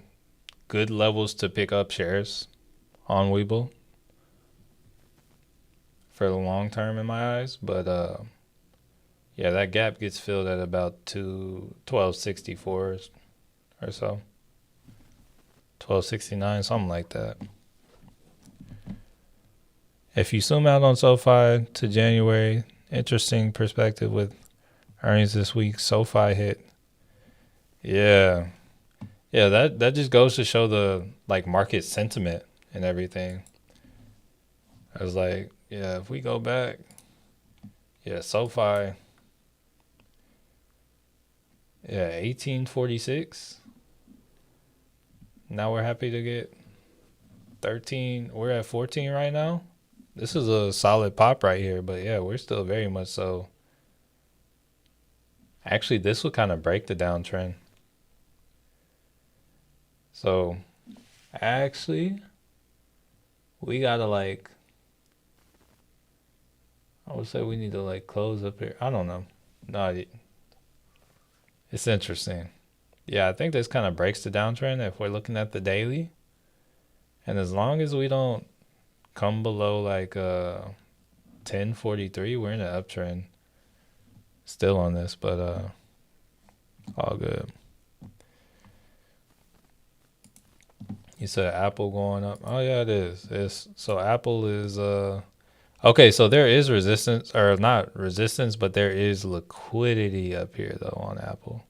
good levels to pick up shares on Weeble for the long term in my eyes. But yeah, that gap gets filled at about 1264 or so. 1269, something like that. If you zoom out on SoFi to January, interesting perspective with earnings this week. SoFi hit. Yeah. Yeah, that just goes to show the like market sentiment and everything. I was like, yeah, if we go back, yeah, SoFi, yeah, 1846. Now we're happy to get 13. We're at 14 right now. This is a solid pop right here, but yeah, we're still very much so. Actually, this will kind of break the downtrend. So, actually, we gotta like, I would say we need to like close up here. I don't know. No, it's interesting. Yeah, I think this kind of breaks the downtrend if we're looking at the daily. And as long as we don't come below like 1043, we're in an uptrend still on this, but all good. You said Apple going up. Oh yeah, it is. So Apple is okay, so there is resistance, or not resistance, but there is liquidity up here though on Apple.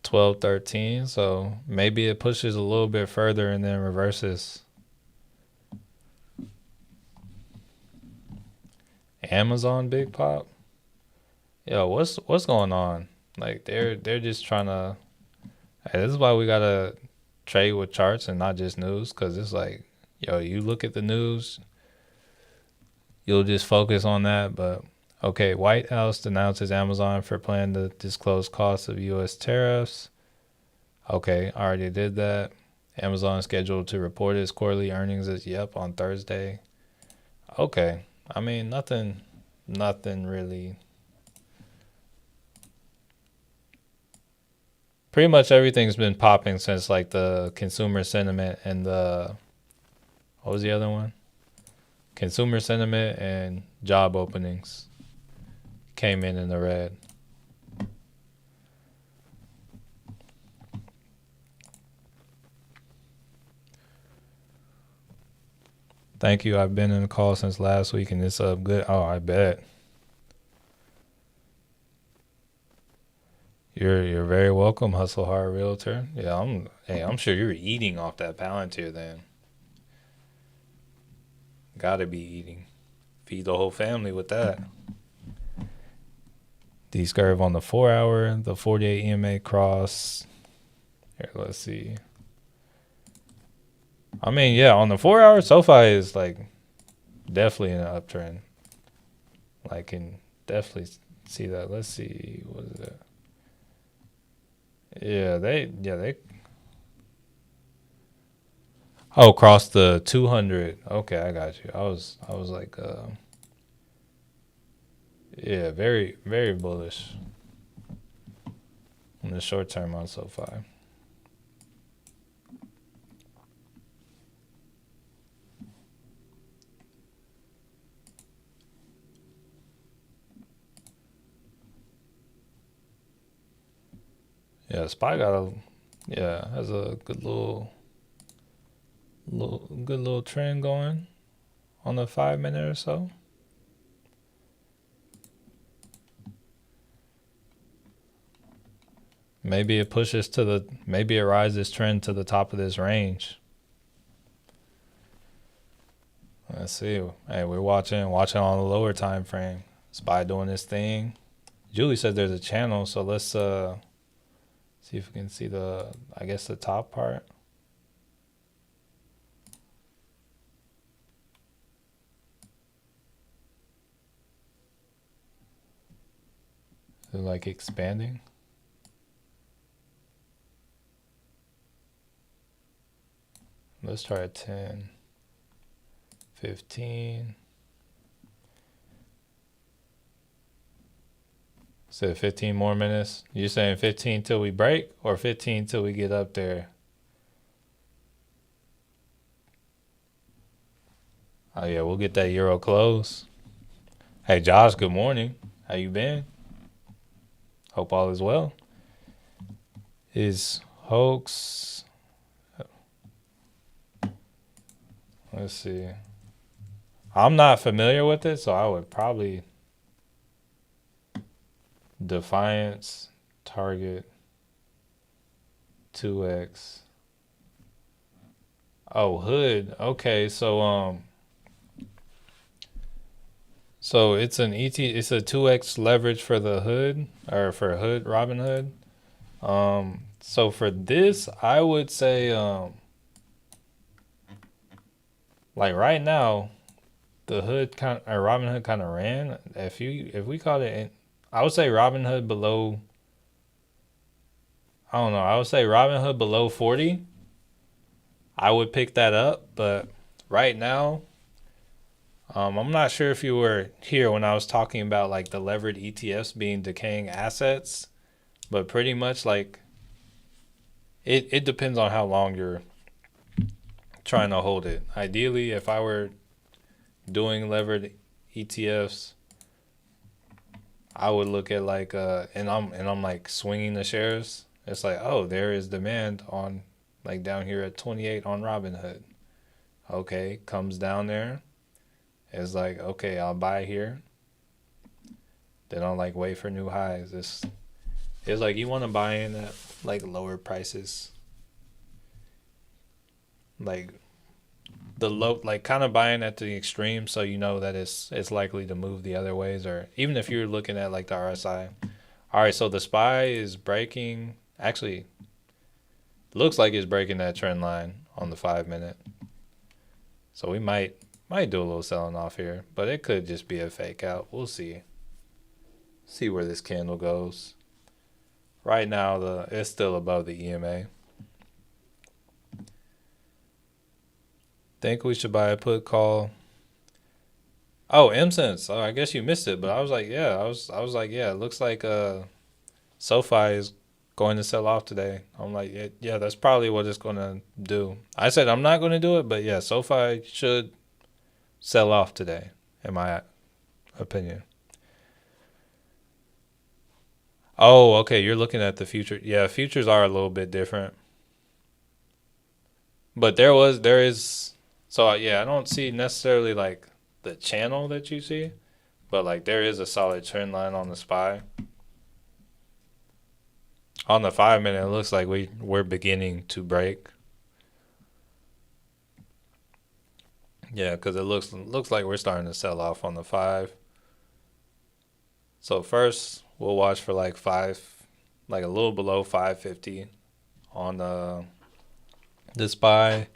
1213, so maybe it pushes a little bit further and then reverses. Amazon big pop. Yo, what's going on? Like they're just trying to. Hey, this is why we gotta trade with charts and not just news, because it's like, yo, you look at the news, you'll just focus on that. But okay, White House announces Amazon for plan to disclose costs of U.S. tariffs. Okay, already did that. Amazon scheduled to report its quarterly earnings on Thursday. Okay, I mean nothing really. Pretty much everything's been popping since like the consumer sentiment and what was the other one? Consumer sentiment and job openings came in the red. Thank you. I've been in the call since last week and it's up good. Oh, I bet. You're very welcome, Hustle Hard Realtor. Yeah, I'm sure you're eating off that Palantir then. Gotta be eating. Feed the whole family with that. D-curve on the 4 hour, the 48 EMA cross. Here, let's see. I mean, yeah, on the 4 hour, SoFi is like definitely in an uptrend. I can definitely see that. Let's see, what is that? Yeah, they. Oh, cross the 200. Okay, I got you. I was like, yeah, very, very bullish in the short term on SoFi. Yeah, SPY has a good little trend going on the 5 minute or so. Maybe it pushes maybe it rides this trend to the top of this range. Let's see. Hey, we're watching on the lower time frame. SPY doing this thing. Julie said there's a channel, so let's See if we can see I guess the top part. Is it like expanding? Let's try a 10, 15. So 15 more minutes. You're saying 15 till we break or 15 till we get up there? Oh yeah, we'll get that euro close. Hey Josh, good morning. How you been? Hope all is well. Is hoax? Let's see. I'm not familiar with it, so I would probably Defiance target 2x. Oh, hood. Okay, so it's it's a 2x leverage for the hood or for hood Robinhood. So for this, I would say like right now, the hood kind or Robinhood kind of ran. If we call it, I would say Robinhood below. I don't know. I would say Robinhood below 40. I would pick that up, but right now, I'm not sure if you were here when I was talking about like the levered ETFs being decaying assets, but pretty much like it depends on how long you're trying to hold it. Ideally, if I were doing levered ETFs, I would look at like and I'm like swinging the shares. It's like, oh, there is demand on like down here at 28 on Robinhood. Okay, comes down there. It's like, okay, I'll buy here. Then I'll like wait for new highs. It's like you want to buy in at like lower prices. Like the low, like kind of buying at the extreme, so you know that it's likely to move the other ways, or even if you're looking at like the RSI. All right, so the SPY is breaking. Actually, looks like it's breaking that trend line on the 5 minute. So we might do a little selling off here, but it could just be a fake out. We'll see. See where this candle goes. Right now, it's still above the EMA. Think we should buy a put call. Oh, MSense. Oh, I guess you missed it, but I was like, yeah, I was like, yeah, it looks like SoFi is going to sell off today. I'm like, yeah, that's probably what it's going to do. I said I'm not going to do it, but yeah, SoFi should sell off today, in my opinion. Oh, okay, you're looking at the future. Yeah, futures are a little bit different. But there is, so yeah, I don't see necessarily like the channel that you see, but like there is a solid trend line on the SPY. On the 5 minute, it looks like we're beginning to break. Yeah, because it looks like we're starting to sell off on the 5. So first we'll watch for like like a little below 550 on the SPY.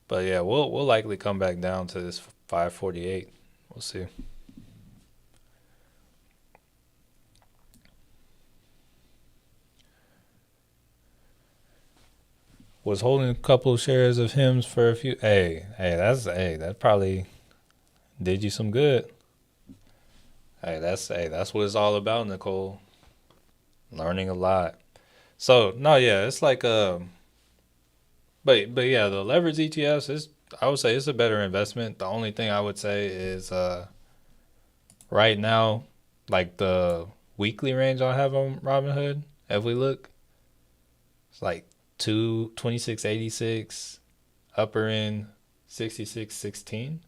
But yeah, we'll likely come back down to this 548. We'll see. Was holding a couple of shares of hymns for a few. Hey, that probably did you some good. Hey, that's what it's all about, Nicole. Learning a lot. So no, yeah, it's like but yeah, the leverage ETFs is, I would say it's a better investment. The only thing I would say is right now, like the weekly range I have on Robinhood, if we look, it's like 2686, upper end 6616.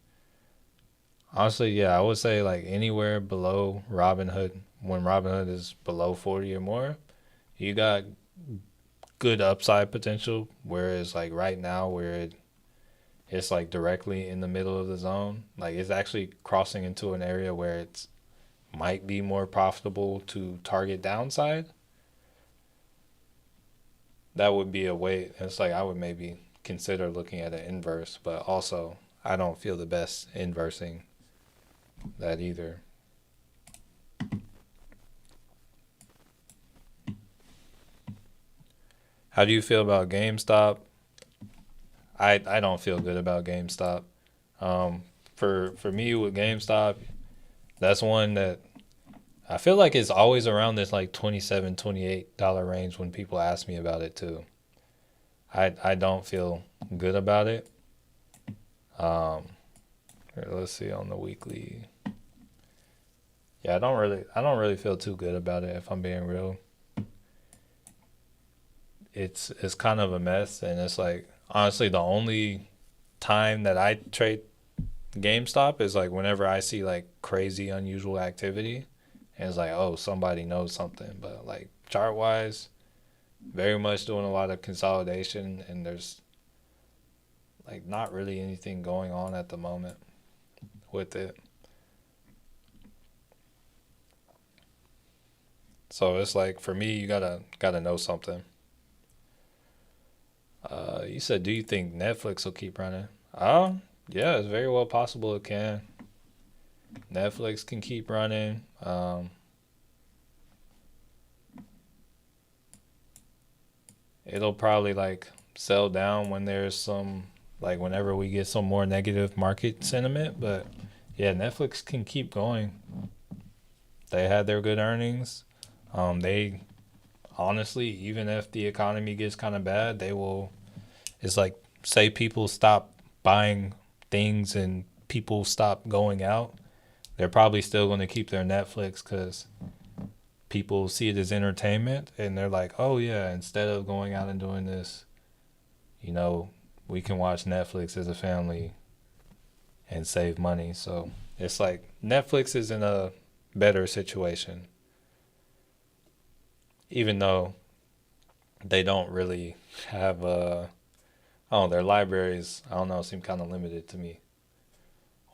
Honestly, yeah, I would say like anywhere below Robinhood, when Robinhood is below 40 or more, you got good upside potential. Whereas like right now, where it's like directly in the middle of the zone, like it's actually crossing into an area where it's might be more profitable to target downside, that would be a way. It's like I would maybe consider looking at an inverse, but also I don't feel the best inversing that either. How do you feel about GameStop? I don't feel good about GameStop. For me with GameStop, that's one that I feel like it's always around this like $27, $28 range when people ask me about it too. I don't feel good about it. Um, Here, let's see on the weekly. Yeah, I don't really feel too good about it if I'm being real. It's kind of a mess, and it's like honestly the only time that I trade GameStop is like whenever I see like crazy unusual activity, and it's like, oh, somebody knows something. But like chart wise, very much doing a lot of consolidation, and there's like not really anything going on at the moment with it. So it's like for me, you gotta know something. You said, do you think Netflix will keep running? Yeah, it's very well possible it can. Netflix can keep running. It'll probably like sell down when there's some like whenever we get some more negative market sentiment. But yeah, Netflix can keep going. They had their good earnings. They honestly, even if the economy gets kind of bad, they will. It's like say people stop buying things and people stop going out. They're probably still going to keep their Netflix because people see it as entertainment and they're like, oh yeah, instead of going out and doing this, you know, we can watch Netflix as a family and save money. So it's like Netflix is in a better situation, even though they don't really have oh, their libraries, I don't know, seem kind of limited to me.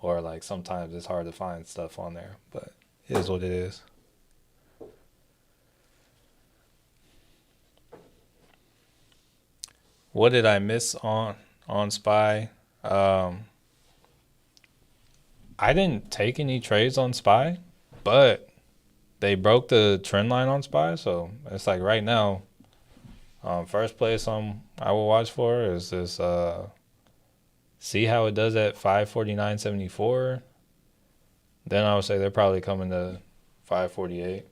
Or like sometimes it's hard to find stuff on there, but it is what it is. What did I miss on SPY? Um, I didn't take any trades on SPY, but they broke the trend line on SPY, so it's like right now, first place I will watch for is this. See how it does at 549.74. Then I would say they're probably coming to 548.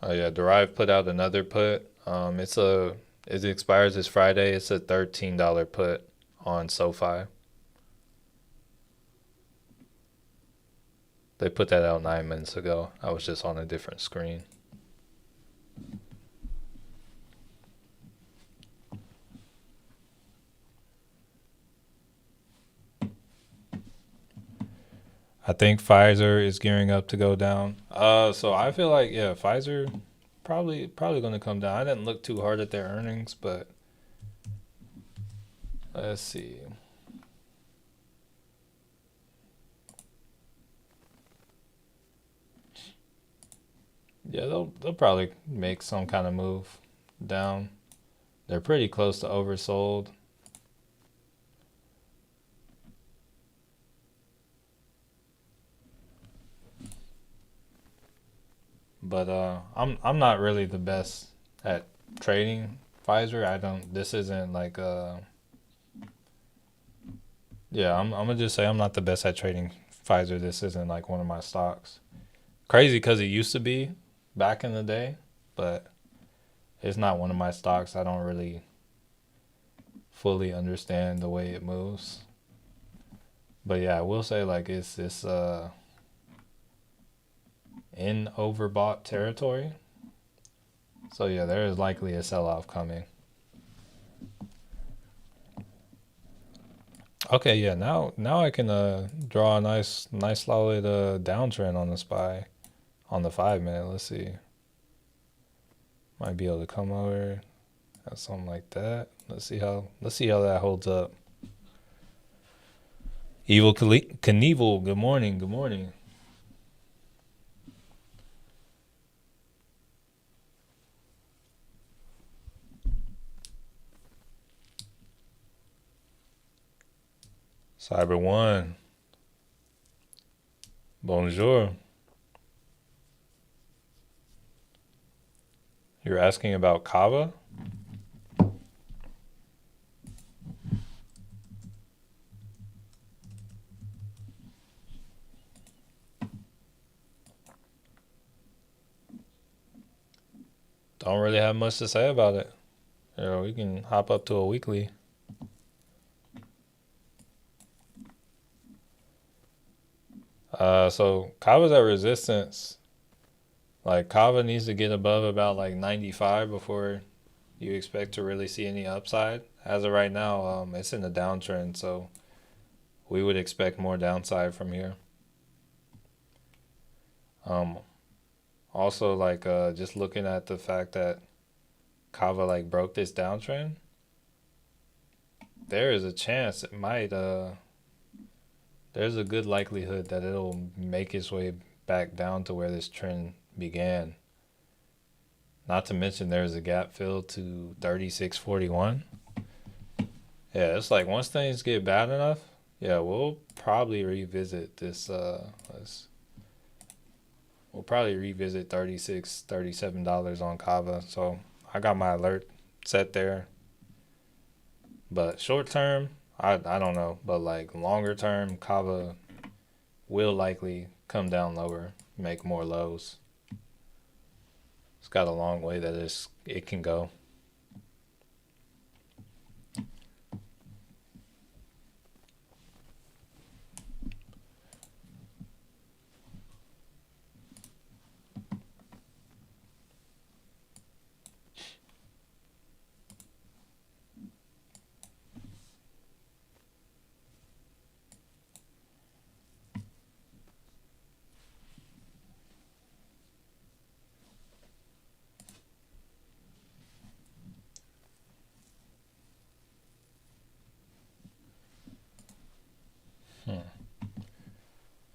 Oh yeah, Derive put out another put. It expires this Friday. It's a $13 put on SoFi. They put that out 9 minutes ago. I was just on a different screen. I think Pfizer is gearing up to go down. So I feel like yeah, Pfizer probably going to come down. I didn't look too hard at their earnings, but let's see. Yeah, they'll probably make some kind of move down. They're pretty close to oversold. But I'm not really the best at trading Pfizer. I don't. This isn't like yeah. I'm gonna just say I'm not the best at trading Pfizer. This isn't like one of my stocks. Crazy because it used to be back in the day, but it's not one of my stocks. I don't really fully understand the way it moves. But yeah, I will say like it's in overbought territory. So yeah, there is likely a sell-off coming. Okay, yeah, now I can draw a nice solid downtrend on the SPY on the 5 minute. Let's see. Might be able to come over at something like that. Let's see how that holds up. Evil Knievel, good morning, good morning. Cyber One, bonjour. You're asking about Kava? Don't really have much to say about it. We can hop up to a weekly. So Kava's at resistance. Like Kava needs to get above about like 95 before you expect to really see any upside. As of right now, it's in a downtrend, so we would expect more downside from here. Um, Also, like just looking at the fact that Kava like broke this downtrend, there is a chance it might. There's a good likelihood that it'll make its way back down to where this trend began. Not to mention there's a gap fill to 36.41. Yeah, it's like once things get bad enough, yeah, we'll probably revisit this. We'll probably revisit $36, $37 on Kava. So I got my alert set there. But short term, I don't know. But like longer term, Kava will likely come down lower, make more lows. It's got a long way that it can go.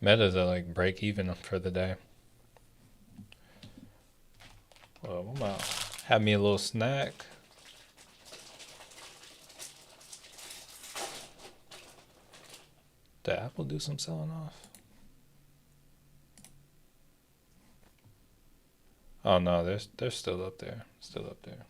Meta's at like break even for the day. Well, I'm gonna have me a little snack. Did Apple do some selling off? Oh no, they're still up there. Still up there.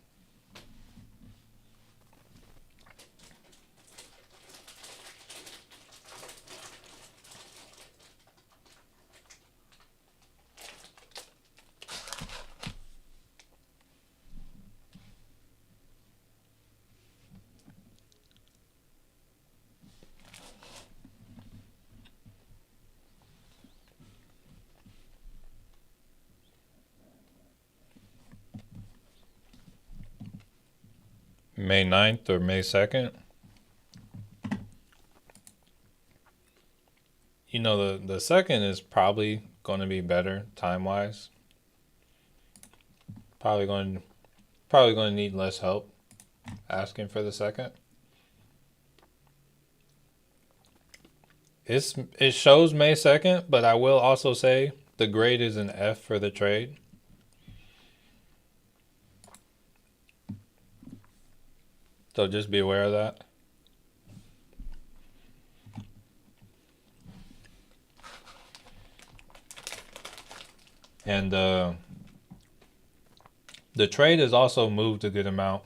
May 9th or May 2nd. You know, the second is probably going to be better time wise. Probably going to need less help asking for the second. It shows May 2nd, but I will also say the grade is an F for the trade. So just be aware of that. And the trade has also moved a good amount.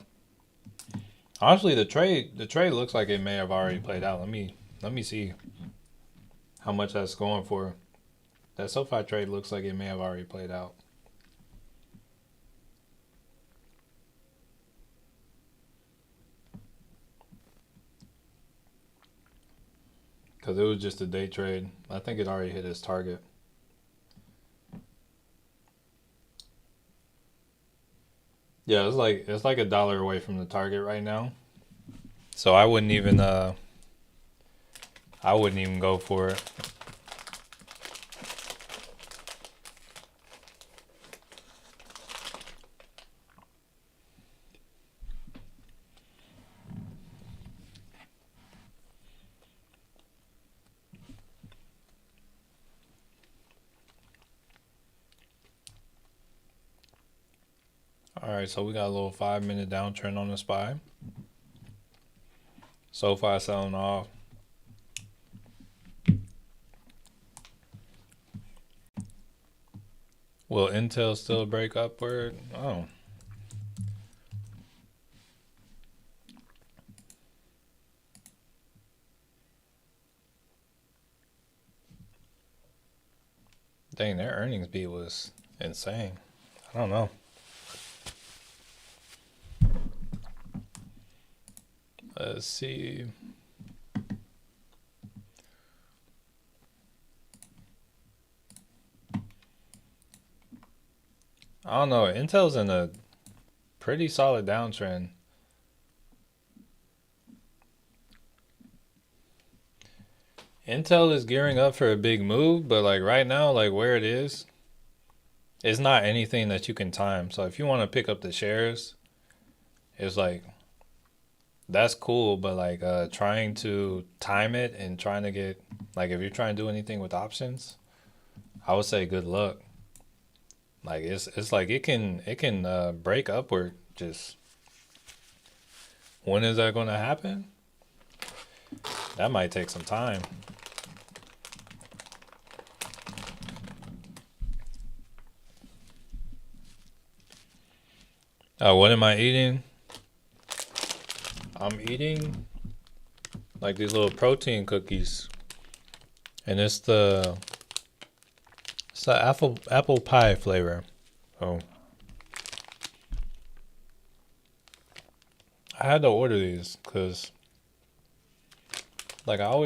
Honestly, the trade looks like it may have already played out. Let me see how much that's going for. That SoFi trade looks like it may have already played out. Because it was just a day trade. I think it already hit its target. Yeah, it's like $1 away from the target right now. So I wouldn't even go for it. All right, so we got a little 5 minute downtrend on the SPY. SoFi selling off. Will Intel still break upward? Oh. Dang, their earnings beat was insane. I don't know. Let's see. I don't know. Intel's in a pretty solid downtrend. Intel is gearing up for a big move, but like right now, like where it is, it's not anything that you can time. So if you want to pick up the shares, it's like that's cool, but like trying to time it and trying to get like if you're trying to do anything with options, I would say good luck. Like it's like it can break upward. Just when is that going to happen? That might take some time. What am I eating? I'm eating like these little protein cookies, and it's the apple pie flavor. Oh, I had to order these because like I'll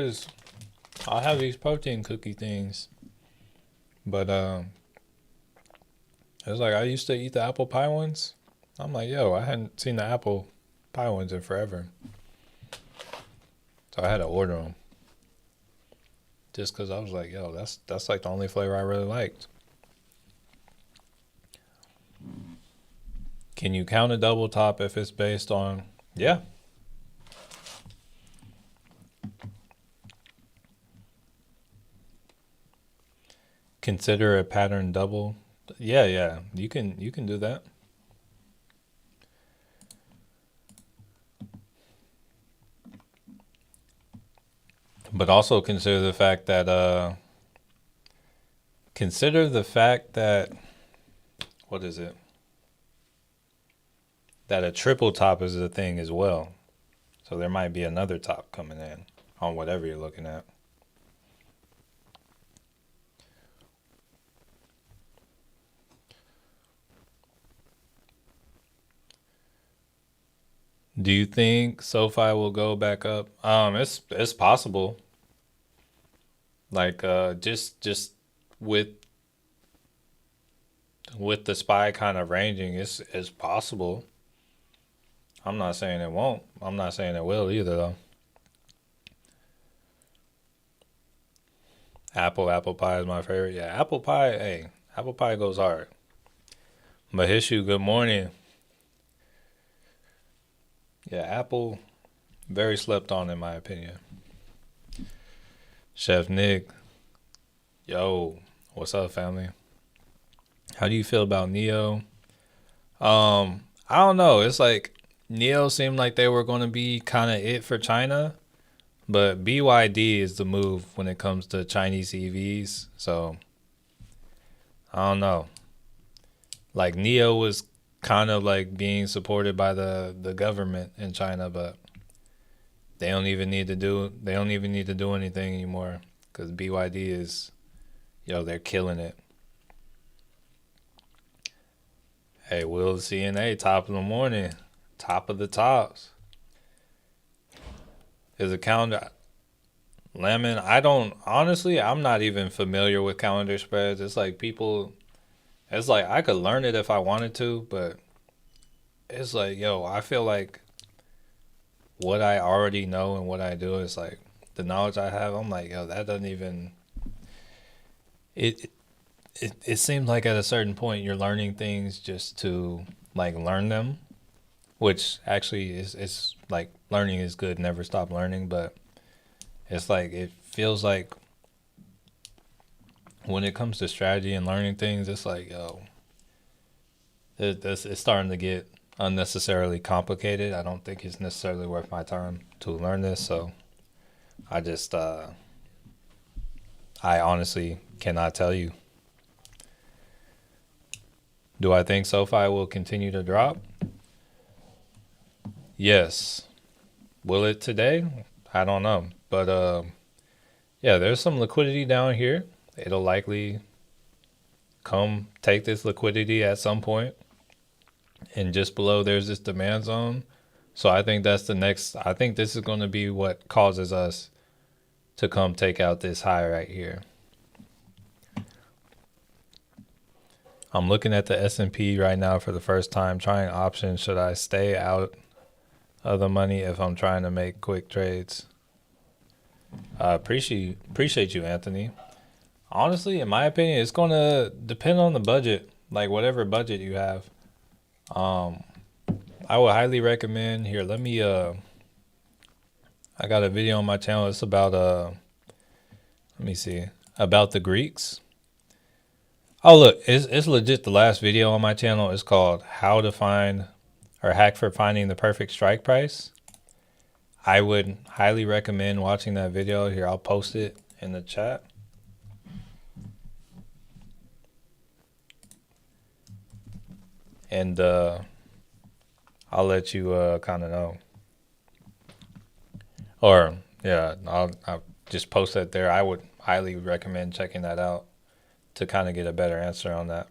have these protein cookie things, but it's like I used to eat the apple pie ones. I'm like, yo, I hadn't seen the apple pie ones in forever, so I had to order them just because I was like, yo, that's like the only flavor I really liked. Can you count a double top if it's based on? Yeah. Consider a pattern double. Yeah. You can do that. But also consider the fact that what is it? That a triple top is a thing as well. So there might be another top coming in on whatever you're looking at. Do you think SoFi will go back up? It's possible. Like just with the SPY kind of ranging, it's possible. I'm not saying it won't. I'm not saying it will either though. Apple pie is my favorite. Yeah, apple pie. Hey, apple pie goes hard. Mahishu, good morning. Yeah, apple, very slept on in my opinion. Chef Nick, yo, what's up, family? How do you feel about Neo? I don't know. It's like Neo seemed like they were going to be kind of it for China, but BYD is the move when it comes to Chinese EVs. So I don't know. Like Neo was kind of like being supported by the government in China, but they don't even need to do anything anymore because BYD is, yo, they're killing it. Hey, Will CNA, top of the morning, top of the tops. Is a calendar Lemon? I don't honestly. I'm not even familiar with calendar spreads. It's like people. It's like I could learn it if I wanted to, but it's like, yo, I feel like what I already know and what I do is like the knowledge I have. I'm like, yo, that doesn't even it. It seems like at a certain point you're learning things just to like learn them, which actually is like learning is good. Never stop learning, but it's like it feels like when it comes to strategy and learning things, it's like, yo, it's starting to get unnecessarily complicated. I don't think it's necessarily worth my time to learn this. So I just, I honestly cannot tell you. Do I think SoFi will continue to drop? Yes. Will it today? I don't know. But yeah, there's some liquidity down here. It'll likely come take this liquidity at some point. And just below there's this demand zone. So I think that's the next, I think this is going to be what causes us to come take out this high right here. I'm looking at the S&P right now for the first time, trying options. Should I stay out of the money if I'm trying to make quick trades? I appreciate you, Anthony. Honestly, in my opinion, it's going to depend on the budget, like whatever budget you have. Um, I would highly recommend here. Let me I got a video on my channel. It's about let me see, about the Greeks. Oh look, it's legit the last video on my channel. It's called How to Find or Hack for Finding the Perfect Strike Price. I would highly recommend watching that video. Here, I'll post it in the chat. And I'll let you kind of know. Or yeah, I'll just post that there. I would highly recommend checking that out to kind of get a better answer on that.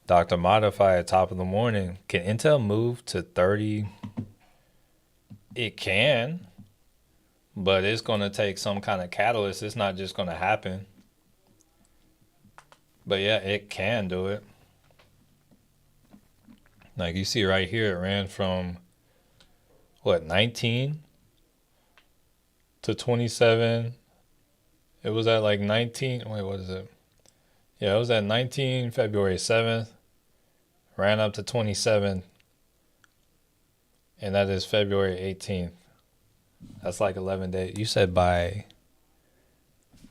Dr. Modify at top of the morning. Can Intel move to 30? It can, but it's going to take some kind of catalyst. It's not just going to happen. But yeah, it can do it. Like you see right here, it ran from what, 19 to 27. It was at like 19. Wait, what is it? Yeah, it was at 19 February 7th. Ran up to 27. And that is February 18th. That's like 11 days. You said by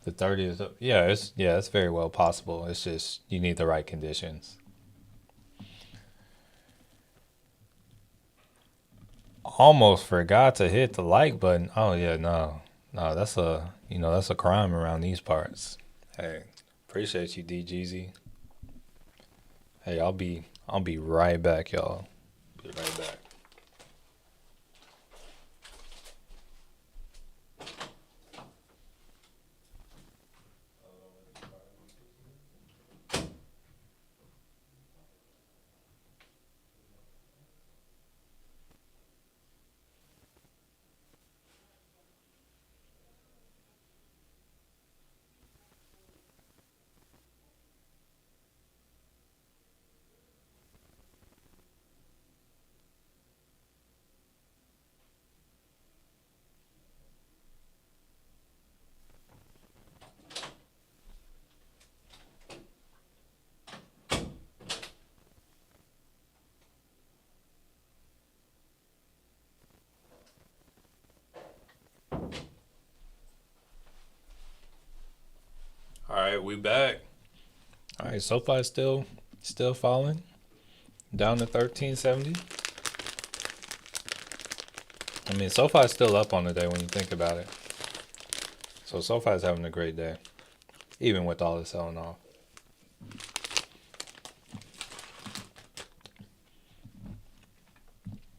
the 30th. Yeah, it's very well possible. It's just you need the right conditions. Almost forgot to hit the like button. Oh yeah, no, that's that's a crime around these parts. Hey, appreciate you, DGZ. Hey, I'll be right back, y'all. Be right back. All right, we back. All right, SoFi still falling down to 1370. I mean, SoFi's still up on the day when you think about it. So SoFi's having a great day, even with all the selling off.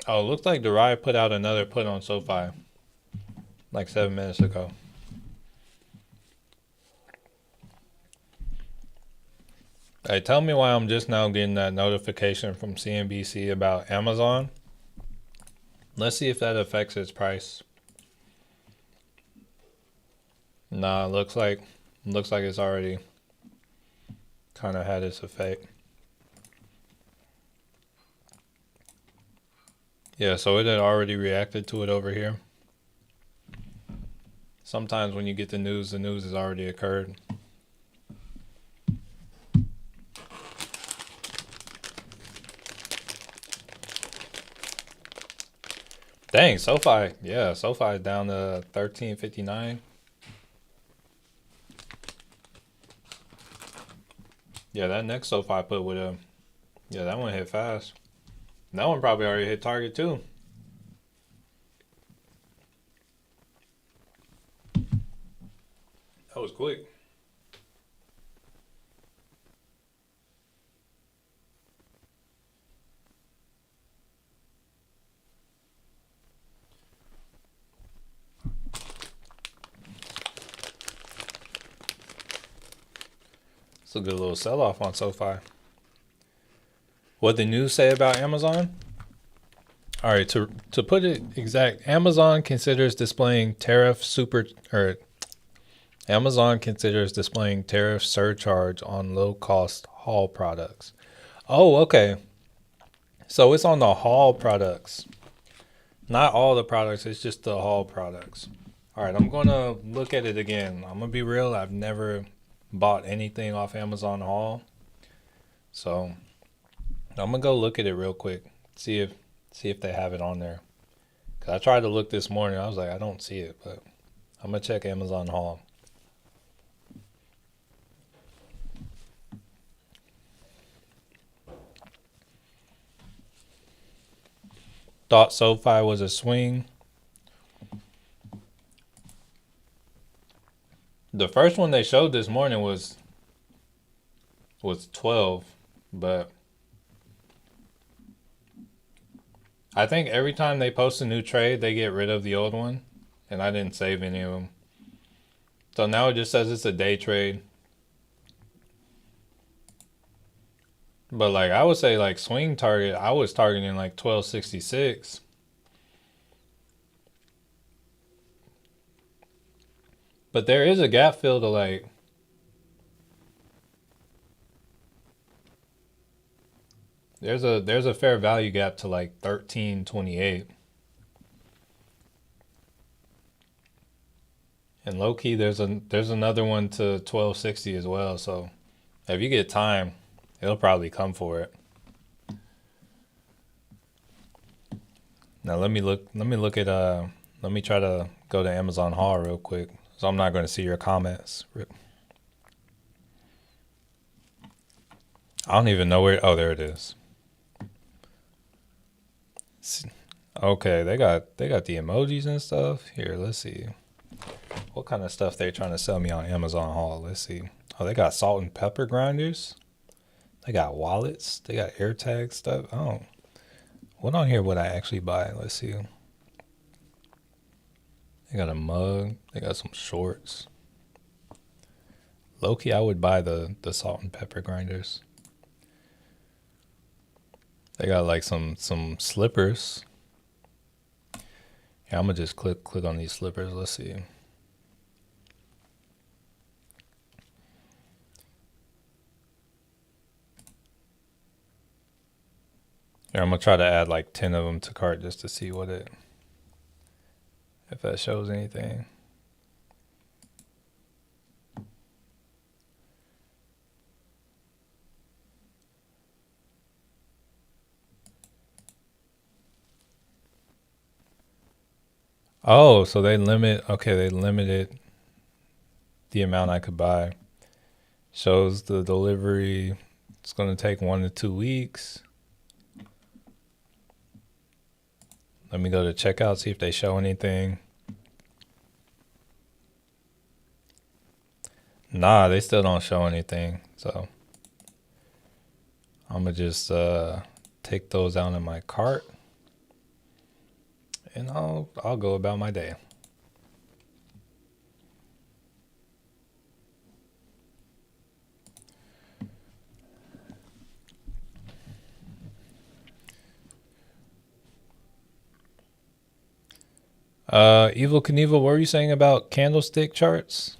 Oh, it looks like Derive put out another put on SoFi like 7 minutes ago. Hey, tell me why I'm just now getting that notification from CNBC about Amazon. Let's see if that affects its price. Nah, looks like it's already kind of had its effect. Yeah, so it had already reacted to it over here. Sometimes when you get the news has already occurred. Dang, SoFi. Yeah, SoFi down to 13.59. Yeah, that next SoFi put with a, yeah, that one hit fast. That one probably already hit target too. That was quick. It's a good little sell off on SoFi. What the news say about Amazon? All right, to put it exact, Amazon considers displaying tariff surcharge on low cost haul products. Oh, okay. So it's on the haul products. Not all the products, it's just the haul products. All right, I'm going to look at it again. I'm going to be real, I've never bought anything off Amazon Haul. So I'm going to go look at it real quick. See if they have it on there. Cuz I tried to look this morning. I was like, I don't see it, but I'm going to check Amazon Haul. Thought SoFi was a swing. The first one they showed this morning was 12, but I think every time they post a new trade, they get rid of the old one, and I didn't save any of them. So now it just says it's a day trade. But like I would say like swing target, I was targeting like 1266. But there is a gap fill to like there's a fair value gap to like 1328. And low key there's another one to 1260 as well, so if you get time, it'll probably come for it. Now let me look at let me try to go to Amazon Haul real quick. So I'm not going to see your comments. I don't even know where. Oh, there it is. Okay, they got the emojis and stuff. Here, let's see. What kind of stuff they trying to sell me on Amazon Haul? Let's see. Oh, they got salt and pepper grinders. They got wallets. They got AirTag stuff. Oh, what on here would I actually buy? Let's see. They got a mug. They got some shorts. Low-key, I would buy the salt and pepper grinders. They got like some slippers. Yeah, I'm gonna just click on these slippers. Let's see. Here, I'm gonna try to add like 10 of them to cart just to see if that shows anything. Oh, so they limited the amount I could buy. Shows the delivery, it's gonna take 1 to 2 weeks. Let me go to checkout, see if they show anything. Nah, they still don't show anything. So I'm gonna just take those out in my cart, and I'll go about my day. Evil Knievel, what were you saying about candlestick charts?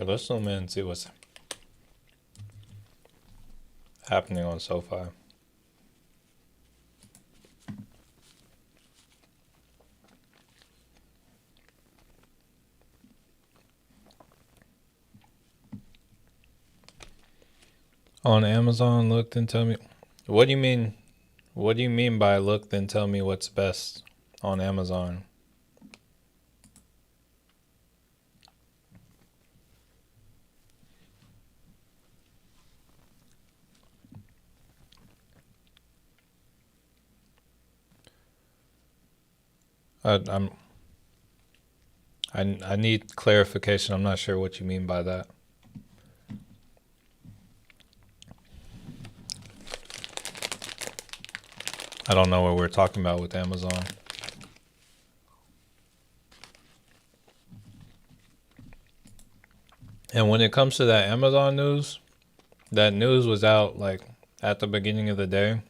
Here, let's zoom in and see what's happening on SoFi. On Amazon, look then tell me. What do you mean? What do you mean by look then tell me what's best on Amazon? I'm I need clarification. I'm not sure what you mean by that. I don't know what we're talking about with Amazon. And when it comes to that Amazon news, that news was out like at the beginning of the day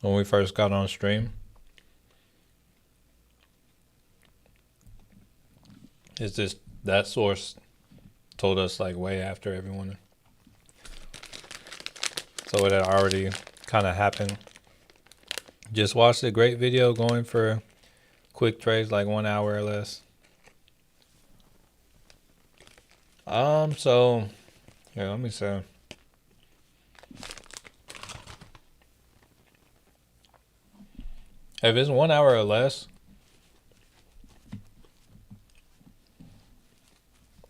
when we first got on stream. It's just that source told us like way after everyone. So it had already kind of happened. Just watched a great video going for quick trades, like 1 hour or less. So here, let me see. If it's 1 hour or less,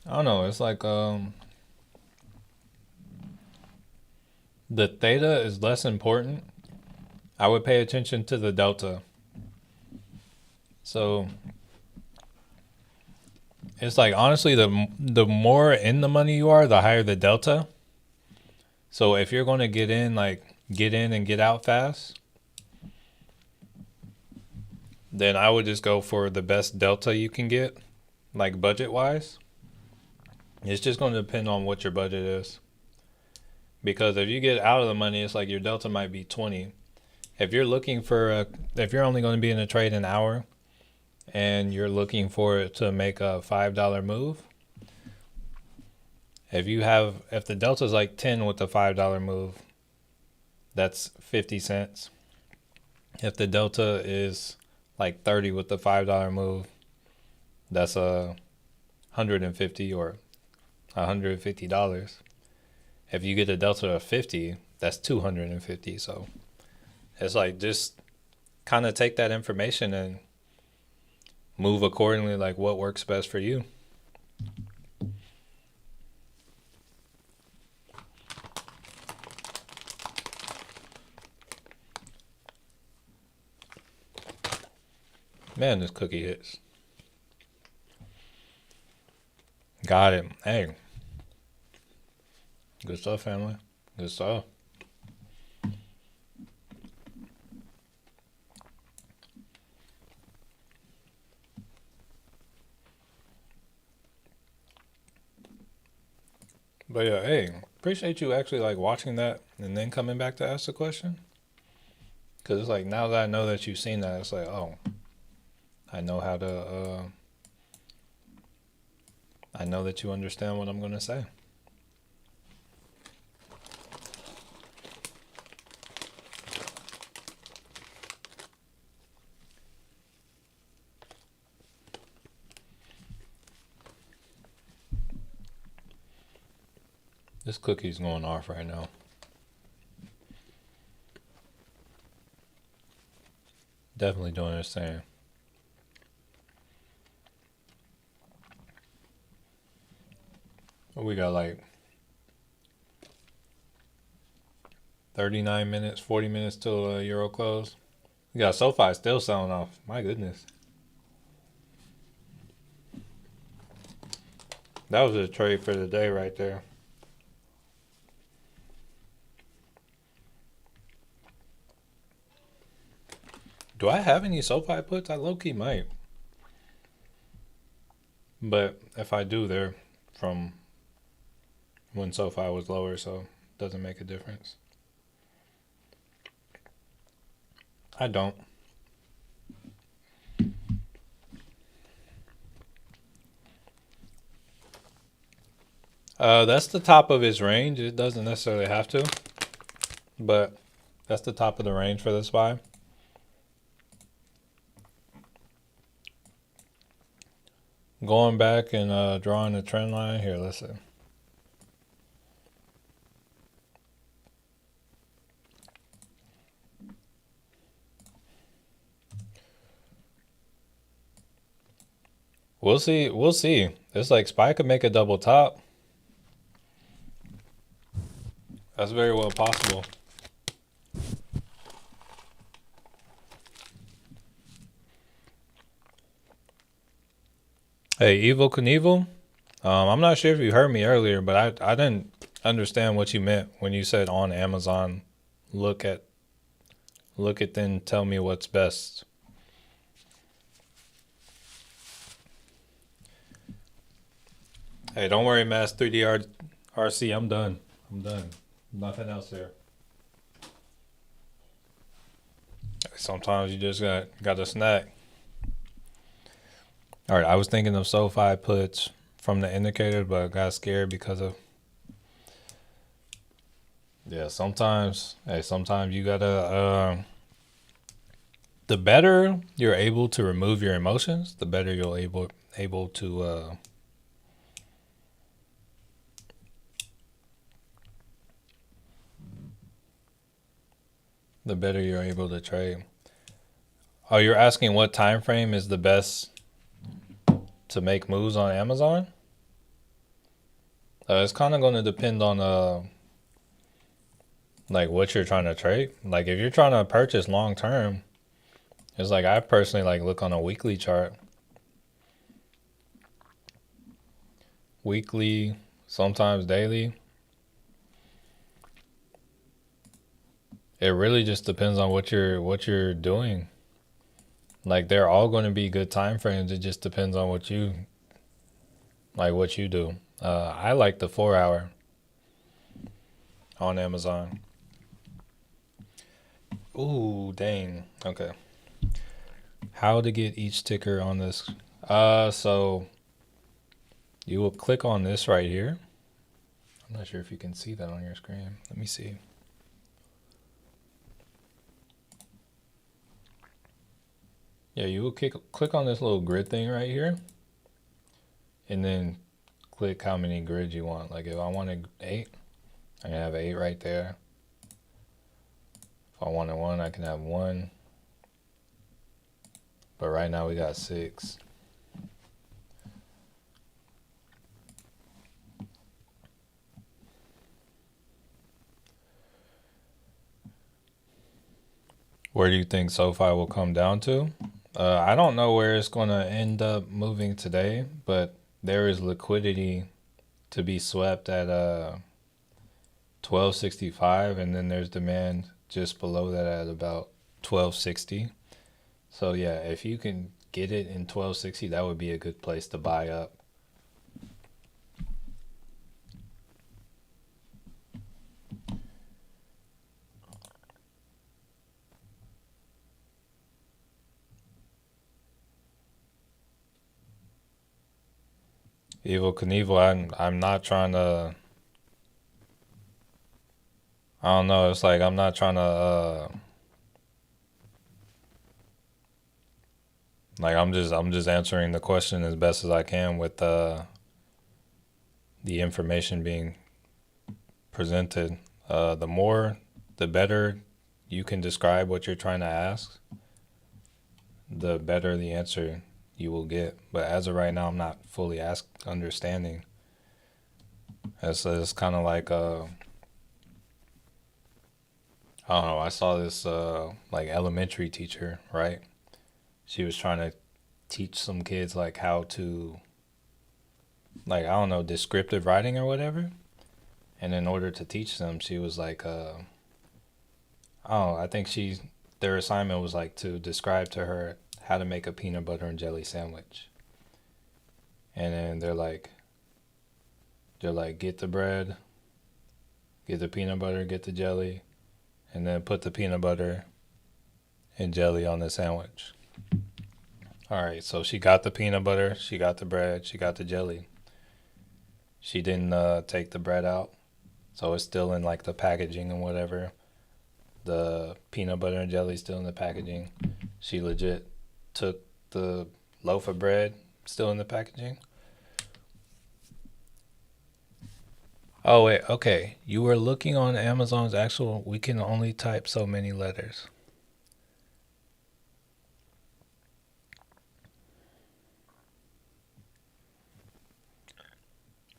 I don't know. It's like the theta is less important. I would pay attention to the delta. So it's like honestly, the more in the money you are, the higher the delta. So if you're going to get in and get out fast, then I would just go for the best delta you can get, like budget wise. It's just going to depend on what your budget is. Because if you get out of the money, it's like your delta might be 20. If you're looking for if you're only going to be in a trade an hour and you're looking for it to make a $5 move, if the delta is like 10 with the $5 move, that's 50 cents. If the delta is like 30 with the $5 move, that's $150 or $150. If you get a delta of 50, that's 250. So it's like just kind of take that information and move accordingly, like what works best for you. Man, this cookie hits. Got it. Hey. Good stuff, family. Good stuff. But yeah, hey, appreciate you actually like watching that and then coming back to ask the question. Because it's like now that I know that you've seen that, it's like, oh, I know how to, I know that you understand what I'm going to say. This cookie's going off right now. Definitely doing its thing. We got like 39 minutes, 40 minutes till Euro close. We got SoFi still selling off. My goodness. That was a trade for the day right there. Do I have any SoFi puts? I low-key might. But if I do, they're from when SoFi was lower, so it doesn't make a difference. I don't. That's the top of his range. It doesn't necessarily have to, but that's the top of the range for this buy. Going back and drawing the trend line here. Listen. We'll see. We'll see. It's like SPY could make a double top. That's very well possible. Hey, Evil Knievel. I'm not sure if you heard me earlier, but I didn't understand what you meant when you said on Amazon. Look at then tell me what's best. Hey, don't worry, Mass 3D RC. I'm done. I'm done. Nothing else there. Sometimes you just got a snack. All right, I was thinking of SoFi puts from the indicator, but got scared because of sometimes you gotta the better you're able to remove your emotions, the better you'll able to the better you're able to trade. Oh, you're asking what time frame is the best to make moves on Amazon? It's kind of going to depend on like what you're trying to trade. Like if you're trying to purchase long term, it's like I personally like look on a weekly chart. Weekly, sometimes daily. It really just depends on what you're doing. Like they're all going to be good time frames. It just depends on what you do. I like the 4 hour on Amazon. Ooh, dang. Okay. How to get each ticker on this? So you will click on this right here. I'm not sure if you can see that on your screen. Let me see. Yeah, you will click on this little grid thing right here, and then click how many grids you want. Like if I wanted 8, I can have 8 right there. If I wanted 1, I can have 1. But right now we got 6. Where do you think SoFi will come down to? I don't know where it's going to end up moving today, but there is liquidity to be swept at 1265, and then there's demand just below that at about 1260. So yeah, if you can get it in 1260, that would be a good place to buy up. Evil Knievel, I'm not trying to. I don't know. It's like I'm not trying to. Like I'm just answering the question as best as I can with the information being presented. The more, the better you can describe what you're trying to ask, the better the answer you will get. But as of right now, I'm not fully understanding. It's kind of like I don't know. I saw this like elementary teacher, right? She was trying to teach some kids like how to, like, I don't know, descriptive writing or whatever. And in order to teach them, she was like, I think their assignment was like to describe to her how to make a peanut butter and jelly sandwich. And then they're like, get the bread, get the peanut butter, get the jelly, and then put the peanut butter and jelly on the sandwich. All right, so she got the peanut butter, she got the bread, she got the jelly. She didn't take the bread out, so it's still in like the packaging and whatever. The peanut butter and jelly still in the packaging. She legit took the loaf of bread still in the packaging. Oh wait, okay. You were looking on Amazon's actual. We can only type so many letters.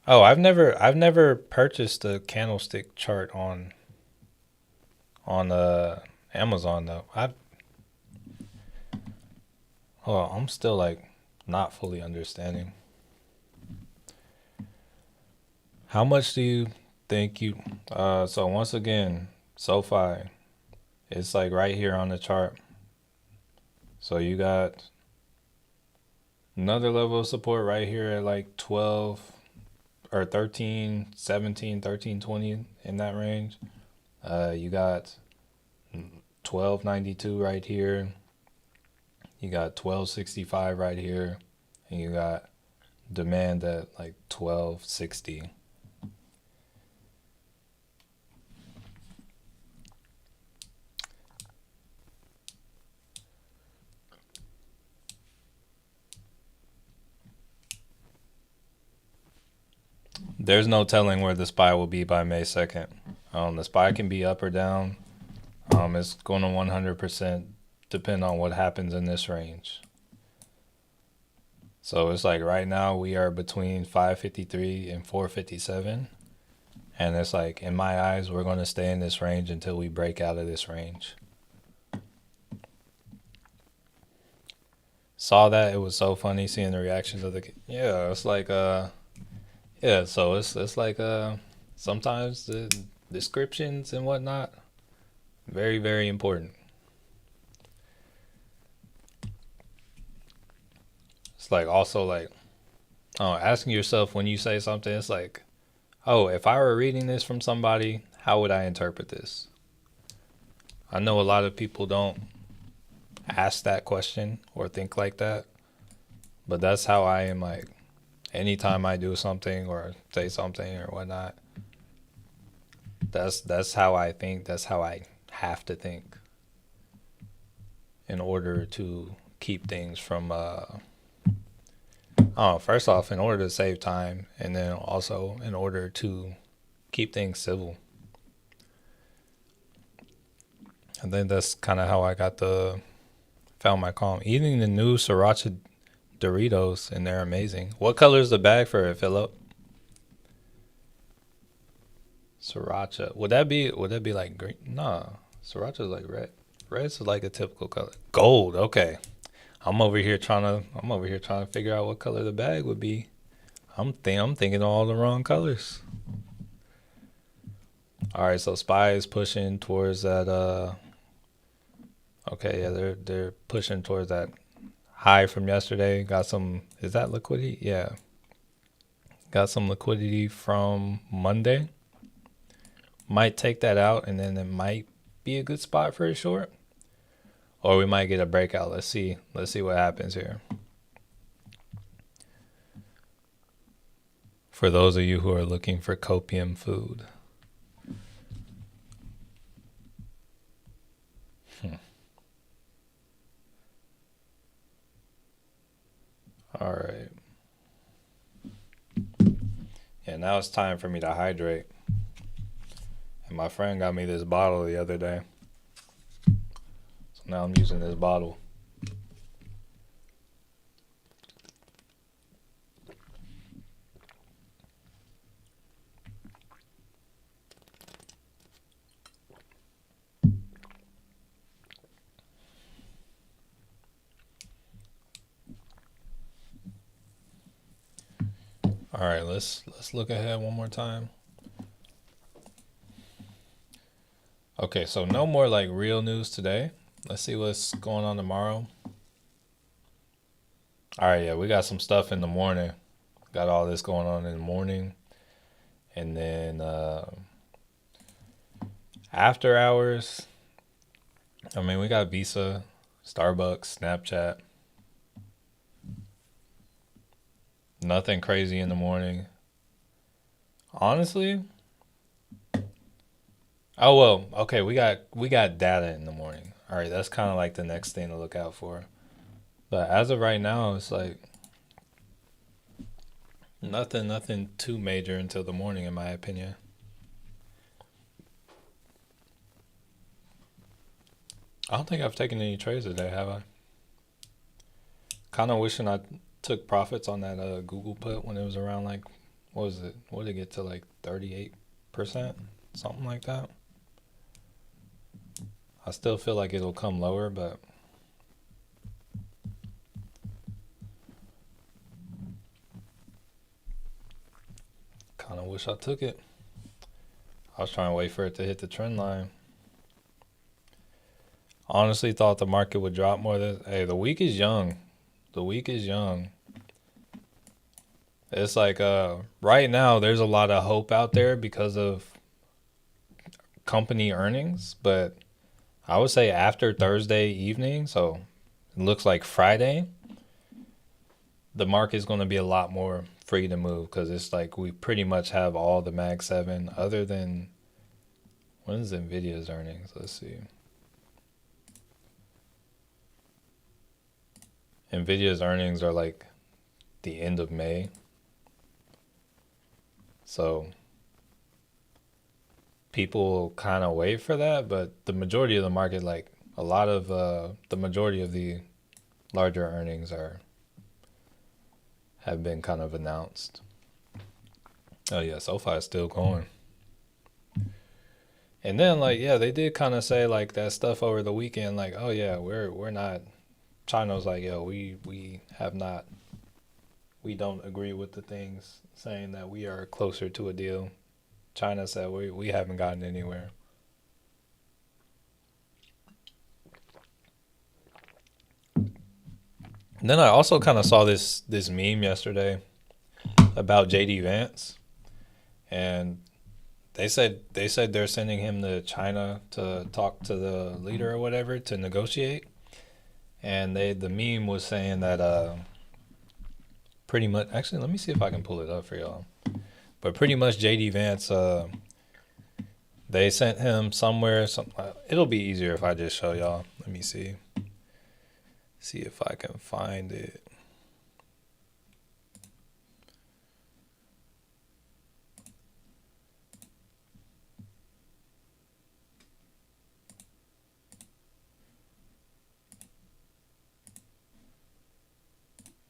Oh, I've never purchased a candlestick chart on Amazon though. I Oh, I'm still like not fully understanding. How much do you think you so once again, SoFi, it's like right here on the chart. So you got another level of support right here at like 12 or 13, 17, 13, 20 in that range. You got 1292 right here. You got 1265 right here. And you got demand at like 1260. There's no telling where the SPY will be by May 2nd. The SPY can be up or down. It's going to 100% depend on what happens in this range. So it's like right now we are between 553 and 457. And it's like, in my eyes, we're going to stay in this range until we break out of this range. Saw that. It was so funny seeing the reactions of the. Yeah, it's like, yeah, so it's like, sometimes the descriptions and whatnot, very, very important. It's like also like, oh, asking yourself when you say something, it's like, oh, if I were reading this from somebody, how would I interpret this? I know a lot of people don't ask that question or think like that, but that's how I am. Like, anytime I do something or say something or whatnot, that's how I think. That's how I have to think in order to keep things from. Oh, first off, in order to save time, and then also in order to keep things civil. I think that's kind of how I got the found my calm. Eating the new sriracha Doritos, and they're amazing. What color is the bag for it, Philip? Sriracha. Would that be like green? Nah. Sriracha is like red. Red's like a typical color. Gold. Okay. I'm over here trying to figure out what color the bag would be. I'm thinking all the wrong colors. All right, so SPY is pushing towards that okay, yeah, they're pushing towards that high from yesterday. Got some, is that liquidity? Yeah. Got some liquidity from Monday. Might take that out and then it might be a good spot for a short. Or we might get a breakout. Let's see. Let's see what happens here. For those of you who are looking for copium food. All right. Yeah, now it's time for me to hydrate. And my friend got me this bottle the other day. So now I'm using this bottle. All right, let's look ahead one more time. Okay, so no more like real news today. Let's see what's going on tomorrow. All right, yeah, we got some stuff in the morning. Got all this going on in the morning. And then after hours, I mean, we got Visa, Starbucks, Snapchat. Nothing crazy in the morning. Honestly, oh well, okay, we got data in the morning. All right, that's kind of like the next thing to look out for. But as of right now, it's like nothing too major until the morning, in my opinion. I don't think I've taken any trades today, have I? Kind of wishing I took profits on that Google put when it was around like, what was it? What did it get to, like 38%, something like that? I still feel like it'll come lower, but kind of wish I took it. I was trying to wait for it to hit the trend line. Honestly, thought the market would drop more. Hey, the week is young. The week is young. It's like right now there's a lot of hope out there because of company earnings, but I would say after Thursday evening, so it looks like Friday, the market is going to be a lot more free to move because it's like we pretty much have all the Mag 7 other than when's Nvidia's earnings? Let's see. Nvidia's earnings are like the end of May. So people kind of wait for that, but the majority of the market, like a lot of the majority of the larger earnings are have been kind of announced. Oh yeah, SoFi is still going. And then like yeah, they did kind of say like that stuff over the weekend, like oh yeah, we're not. China's like yo, we have not, we don't agree with the things saying that we are closer to a deal. China said we haven't gotten anywhere. And then I also kind of saw this meme yesterday about JD Vance, and they said they're sending him to China to talk to the leader or whatever to negotiate. And the meme was saying that pretty much, actually let me see if I can pull it up for y'all. But pretty much JD Vance they sent him somewhere. It'll be easier if I just show y'all. Let me see. See if I can find it.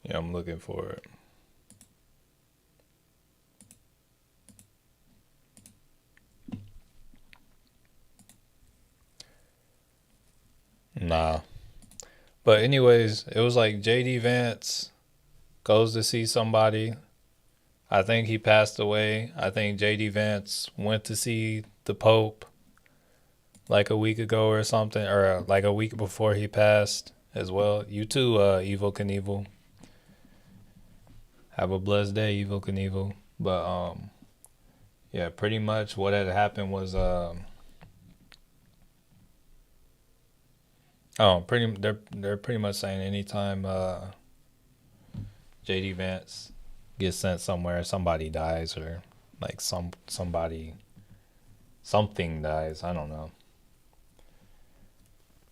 Yeah, I'm looking for it. Nah. But anyways, it was like JD Vance goes to see somebody. I think he passed away. I think JD Vance went to see the Pope like a week ago or something, or like a week before he passed as well. You too, Evil Knievel. Have a blessed day, Evil Knievel. But yeah, pretty much what had happened was oh, they're pretty much saying anytime JD Vance gets sent somewhere, somebody dies or like something dies. I don't know.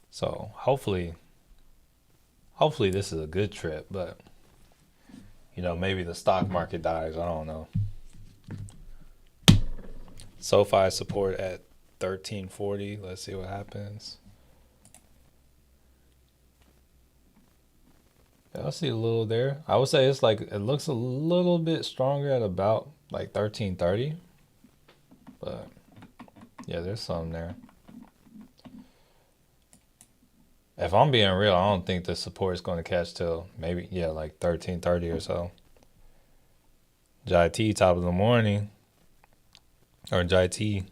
So hopefully this is a good trip, but maybe the stock market dies. I don't know. SoFi support at 1340. Let's see what happens. Yeah, I see a little there. I would say it's like it looks a little bit stronger at about like 1330, but yeah, there's some there. If I'm being real, I don't think the support is going to catch till maybe yeah like 1330 or so. Jai T top of the morning or Jai T.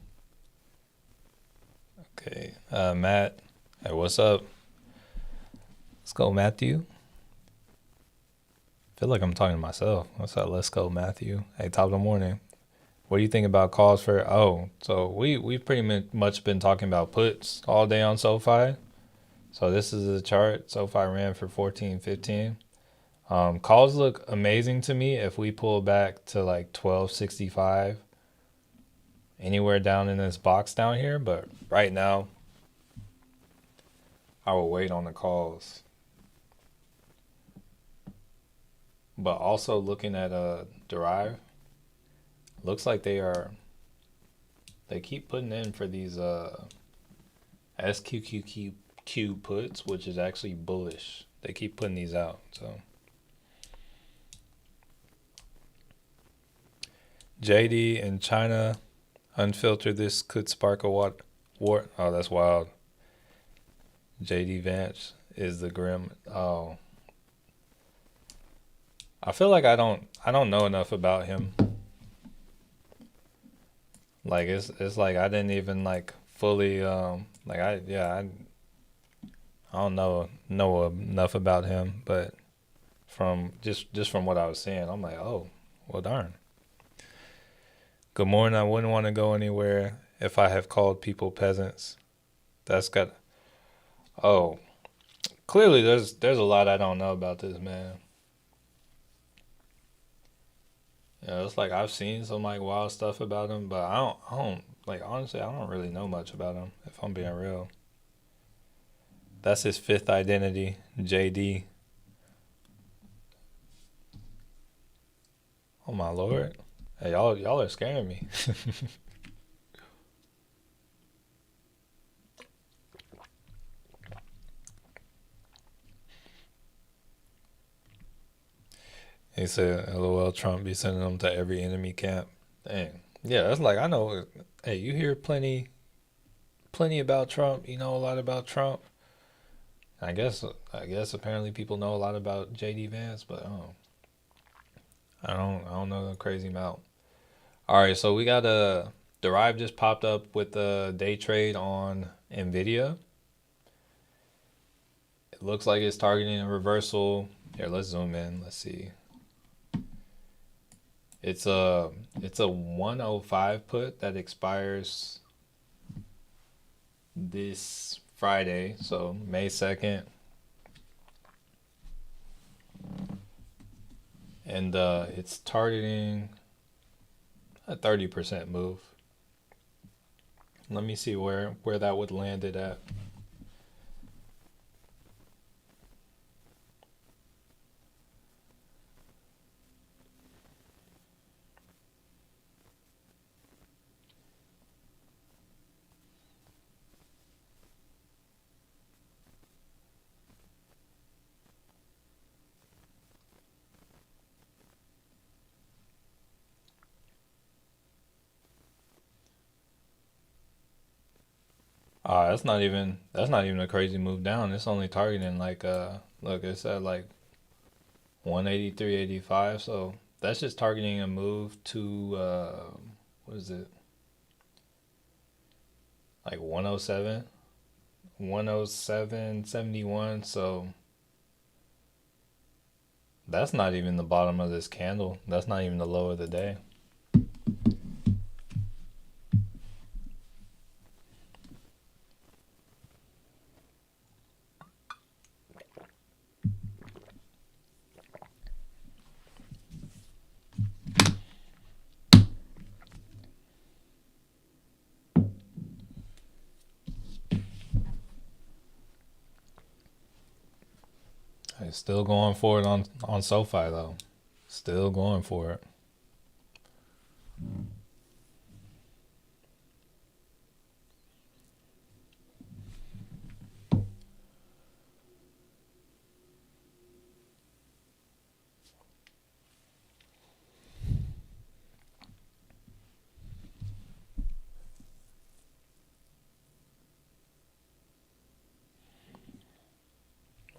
Okay, Matt. Hey, what's up? Let's go, Matthew. Feel like I'm talking to myself. What's up? Let's go, Matthew. Hey, top of the morning. What do you think about calls for? Oh, so we've pretty much been talking about puts all day on SoFi. So this is the chart. SoFi ran for 14.15. Calls look amazing to me if we pull back to like 1265 anywhere down in this box down here, but right now I will wait on the calls. But also looking at Derive, looks like they keep putting in for these SQQQ puts, which is actually bullish. They keep putting these out. So JD in China, unfiltered. This could spark a war. Oh, that's wild. JD Vance is the grim. Oh, I feel like I don't know enough about him. Like it's like I didn't even like fully like I don't know enough about him, but from just from what I was seeing, I'm like, oh, well darn. Good morning. I wouldn't want to go anywhere if I have called people peasants. That's got oh, clearly there's a lot I don't know about this man. It's like I've seen some like wild stuff about him, but I don't like honestly I don't really know much about him if I'm being real. That's his fifth identity, JD. Oh my lord. Hey, y'all are scaring me. He said, "LOL, Trump be sending them to every enemy camp." Dang. Yeah, that's like I know. Hey, you hear plenty about Trump. You know a lot about Trump. I guess apparently people know a lot about JD Vance, but I don't know the crazy amount. All right, so we got a Derive just popped up with a day trade on Nvidia. It looks like it's targeting a reversal. Here, let's zoom in. Let's see. It's a 105 put that expires this Friday, so May 2nd. And it's targeting a 30% move. Let me see where that would land it at. That's not even a crazy move down. It's only targeting like look, it's at like 183.85, so that's just targeting a move to what is it? Like 107, 107.71, so that's not even the bottom of this candle. That's not even the low of the day. It's still going for it on SoFi though. Still going for it.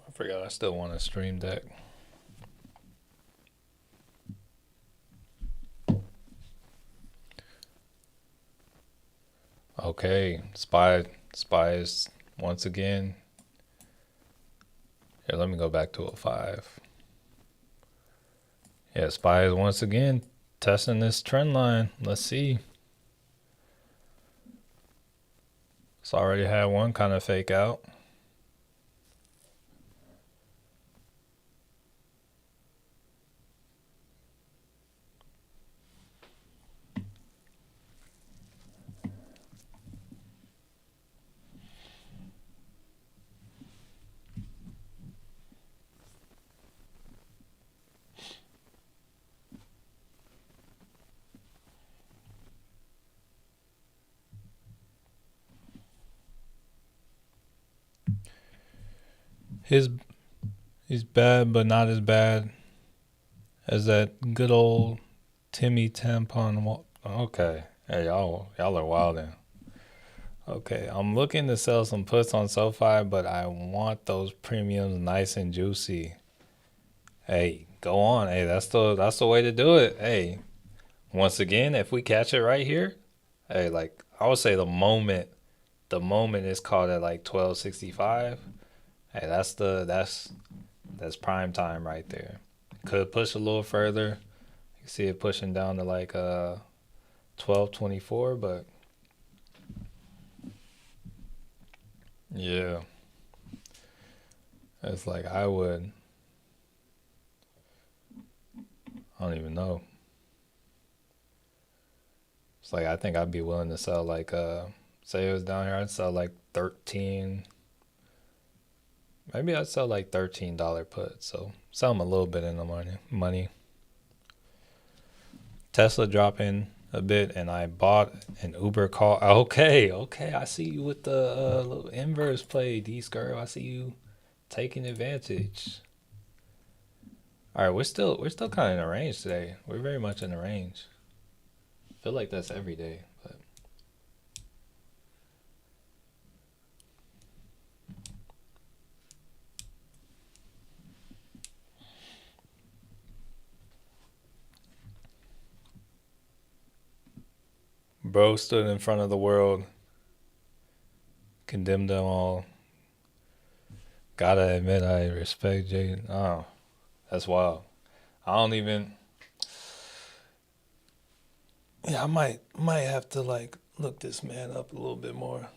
I forgot I still want a stream deck. Okay, spy is once again. Here, let me go back to a 5. Yeah, spy is once again testing this trend line. Let's see. It's already had one kind of fake out. His he's bad, but not as bad as that good old Timmy Tampon. Okay, hey y'all are wildin'. Okay, I'm looking to sell some puts on SoFi, but I want those premiums nice and juicy. Hey, go on. Hey, that's the way to do it. Hey, once again, if we catch it right here, hey, like I would say the moment is called at like 1265. Hey, that's prime time right there. Could push a little further. You see it pushing down to like 1224, but yeah, it's like I don't even know. It's like I think I'd be willing to sell like say it was down here, I'd sell like 13. Maybe I'd sell like $13 puts. So sell them a little bit in the money. Tesla dropping a bit, and I bought an Uber car. Okay. I see you with the little inverse play, D Skirl. I see you taking advantage. All right, we're still kind of in the range today. We're very much in the range. I feel like that's every day, but bro stood in front of the world, condemned them all. Gotta admit, I respect Jay. Oh, that's wild. I don't even. Yeah, I might have to like look this man up a little bit more.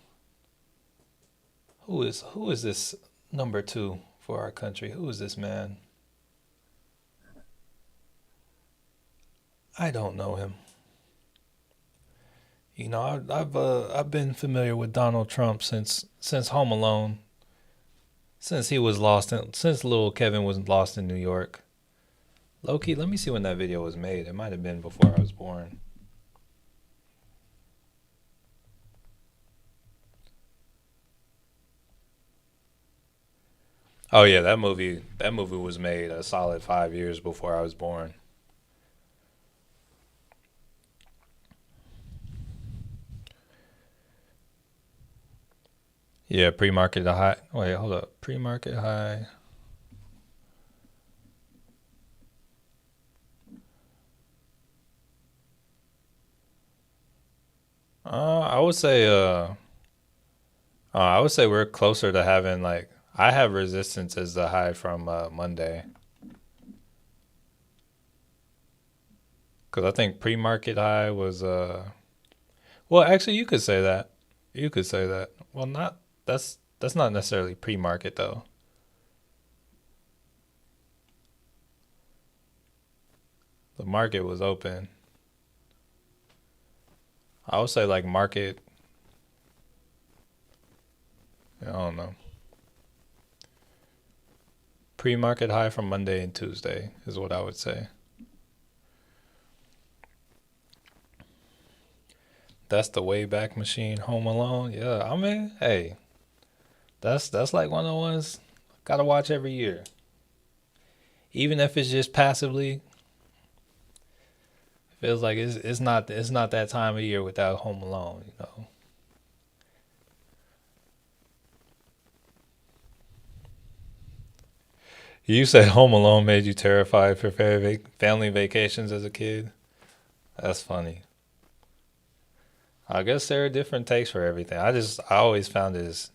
Who is this number two for our country? Who is this man? I don't know him. I've been familiar with Donald Trump since Home Alone, since he was since little Kevin was lost in New York. Loki, let me see when that video was made. It might have been before I was born. Oh yeah, that movie was made a solid 5 years before I was born. Yeah, pre-market high. Wait, hold up. Pre-market high. I would say I would say we're closer to having like I have resistance as the high from Monday, because I think pre-market high was well, actually you could say that. You could say that. Well, not that's not necessarily pre-market though. The market was open. I would say like market, I don't know. Pre-market high from Monday and Tuesday is what I would say. That's the Wayback Machine, Home Alone. Yeah, I mean, hey, that's like one of the ones gotta watch every year, even if it's just passively. Feels like it's not that time of year without Home Alone. You said Home Alone made you terrified for family vacations as a kid. That's funny. I guess there are different takes for everything. I always found it as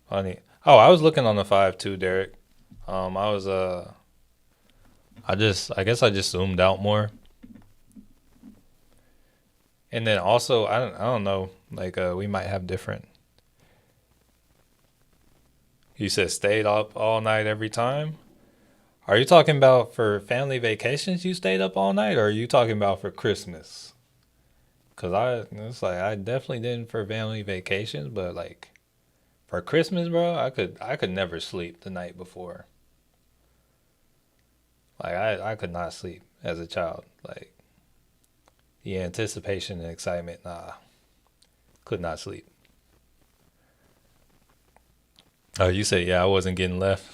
funny. Oh, I was looking on the 5 too, Derek. I was I guess I just zoomed out more, and then also I don't know. Like we might have different. You said stayed up all night every time. Are you talking about for family vacations you stayed up all night, or are you talking about for Christmas? Cause it's like I definitely didn't for family vacations, but like for Christmas, bro, I could never sleep the night before. Like I could not sleep as a child. Like the anticipation and excitement, nah, could not sleep. Oh, you said yeah, I wasn't getting left.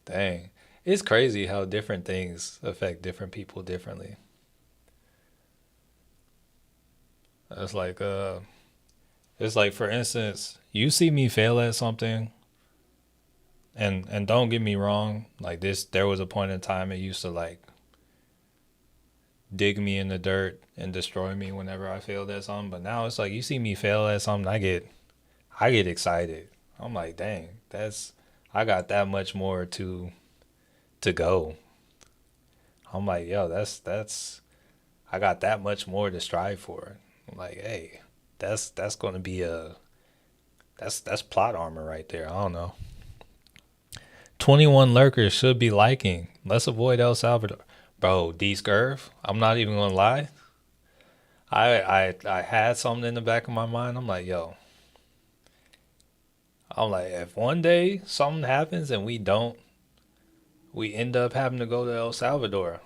Dang. It's crazy how different things affect different people differently. It's like it's like for instance, you see me fail at something and don't get me wrong, like this there was a point in time it used to like dig me in the dirt and destroy me whenever I failed at something, but now it's like you see me fail at something, I get excited. I'm like, dang, that's I got that much more to go. I'm like, yo, that's I got that much more to strive for. I'm like, hey, that's gonna be a that's plot armor right there. I don't know. 21 lurkers should be liking. Let's avoid El Salvador. Bro, D Scurv, I'm not even gonna lie. I had something in the back of my mind. I'm like, if one day something happens and we end up having to go to El Salvador.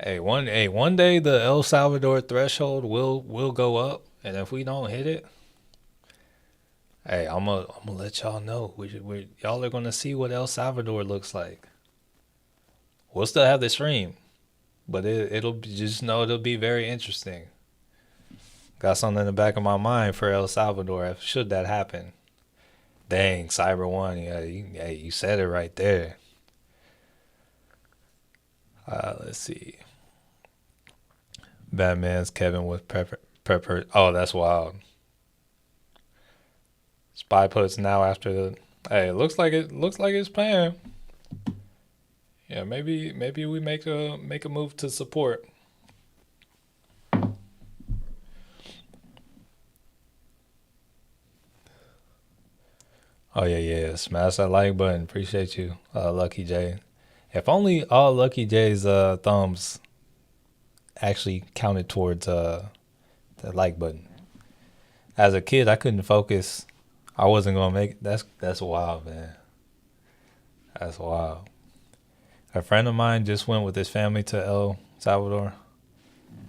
One day the El Salvador threshold will go up, and if we don't hit it, hey, I'm gonna let y'all know. Y'all are gonna see what El Salvador looks like. We'll still have the stream, but just know it'll be very interesting. Got something in the back of my mind for El Salvador should that happen. Dang, Cyber One, you said it right there. Let's see. Batman's Kevin with Pepper. Oh, that's wild. Spy puts now after the. Hey, it looks like it's playing. Yeah, maybe we make a move to support. Oh yeah. Smash that like button. Appreciate you, Lucky J. If only all Lucky J's thumbs actually counted towards the like button. As a kid, I couldn't focus. I wasn't gonna make it. That's wild, man. That's wild. A friend of mine just went with his family to El Salvador.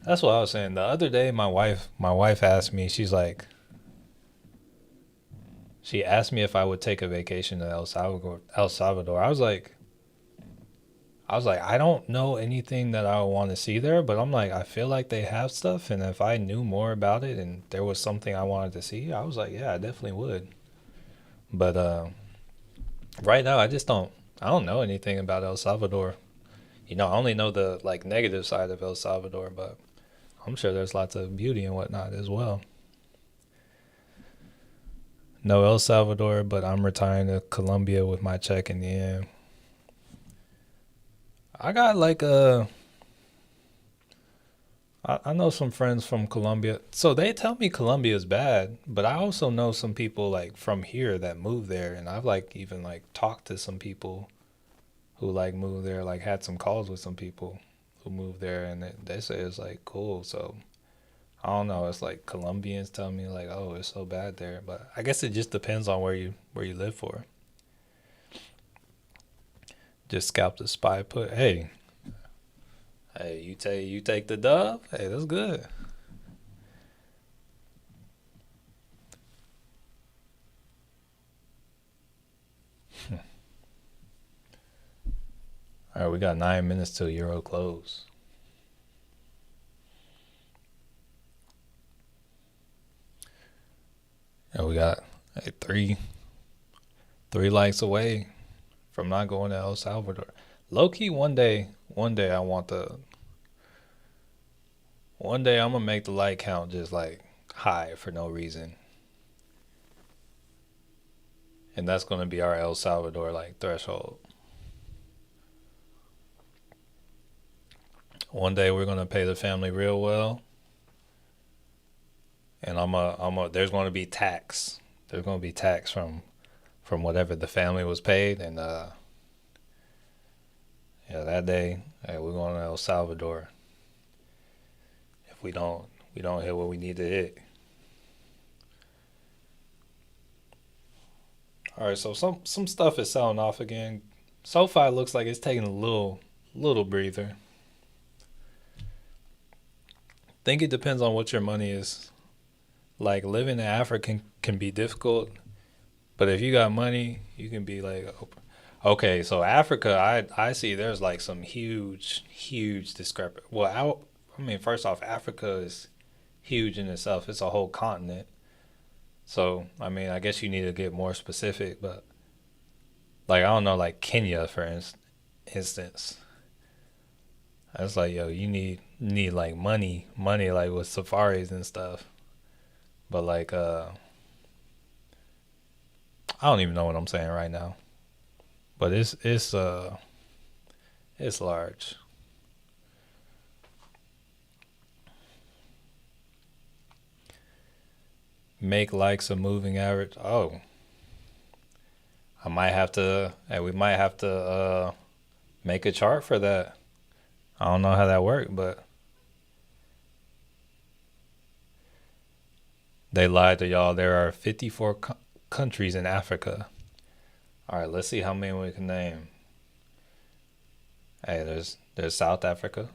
That's what I was saying. The other day, my wife asked me. She asked me if I would take a vacation to El Salvador. El Salvador. I was like, I don't know anything that I want to see there, but I'm like, I feel like they have stuff, and if I knew more about it and there was something I wanted to see, I was like, yeah, I definitely would. But right now, I don't know anything about El Salvador. I only know the like negative side of El Salvador, but I'm sure there's lots of beauty and whatnot as well. No El Salvador, but I'm retiring to Colombia with my check in the end. I got like I know some friends from Colombia. So they tell me Colombia is bad, but I also know some people like from here that moved there, and I've like even like talked to some people who like moved there, like had some calls with some people who moved there, and they say it's like cool. So I don't know. It's like Colombians tell me like, oh, it's so bad there, but I guess it just depends on where you live for. Just scalp the spy put. Hey, you take the dub. Hey, that's good. All right, we got 9 minutes till Euro close. And we got hey, three likes away from not going to El Salvador. Low key, one day I want the. One day I'm gonna make the like count just like high for no reason, and that's gonna be our El Salvador like threshold. One day we're gonna pay the family real well, and there's gonna be tax. There's gonna be tax from whatever the family was paid, and yeah, that day, hey, we're going to El Salvador. If we don't hit what we need to hit. All right, so some stuff is selling off again. SoFi looks like it's taking a little breather. Think it depends on what your money is like living in Africa can be difficult, but if you got money, you can be like, okay, so Africa, I see there's like some huge discrepancy. Well, I mean, first off, Africa is huge in itself. It's a whole continent. So, I mean, I guess you need to get more specific, but like I don't know, like Kenya for instance. That's like, yo, you need like money like with safaris and stuff. But like I don't even know what I'm saying right now. But it's large. Make likes a moving average. Oh, I might have to. Hey, we might have to make a chart for that. I don't know how that worked, but they lied to y'all. There are 54 countries in Africa. All right, let's see how many we can name. Hey, there's South Africa.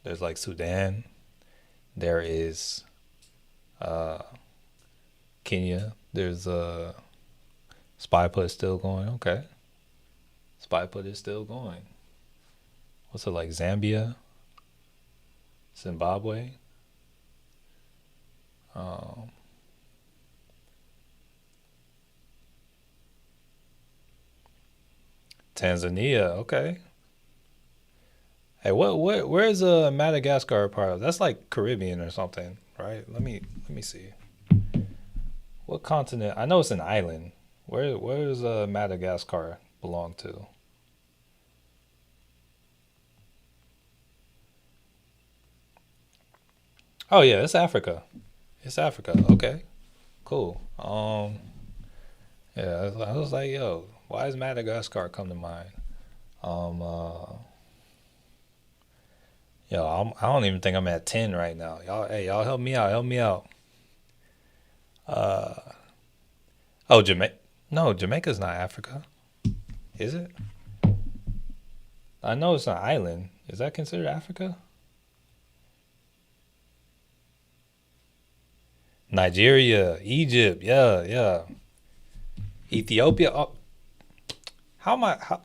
There's like Sudan. There is uh Kenya. There's Spy Put still going. Okay, Spy Put is still going. What's it like? Zambia, Zimbabwe, um, Tanzania. Okay. Hey, where's Madagascar a part of? That's like Caribbean or something, right? Let me see. What continent? I know it's an island. Where's Madagascar belong to? Oh yeah, it's Africa. It's Africa. Okay, cool. Yeah, I was like, yo, why does Madagascar come to mind? Um, uh, yo, I don't even think I'm at 10 right now. Y'all, hey, y'all help me out. Help me out. Uh, oh, Jamaica. No, Jamaica's not Africa, is it? I know it's an island. Is that considered Africa? Nigeria, Egypt, yeah, yeah. Ethiopia. Oh, how am I how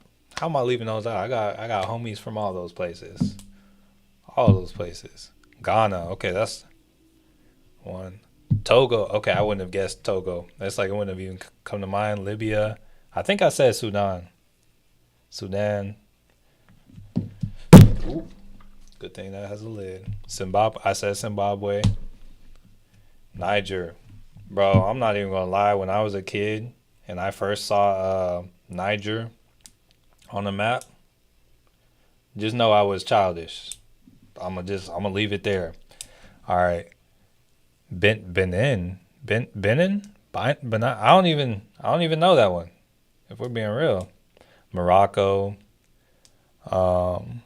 am I leaving those out? I got homies from all those places. All those places. Ghana. Okay, that's one. Togo. Okay, I wouldn't have guessed Togo. That's like it wouldn't have even come to mind. Libya. I think I said Sudan. Sudan. Ooh, good thing that has a lid. Zimbabwe. I said Zimbabwe. Niger. Bro, I'm not even gonna lie. When I was a kid and I first saw Niger on the map, just know I was childish. I'm gonna leave it there. All right, Benin, Benin. I don't even know that one. If we're being real, Morocco, um,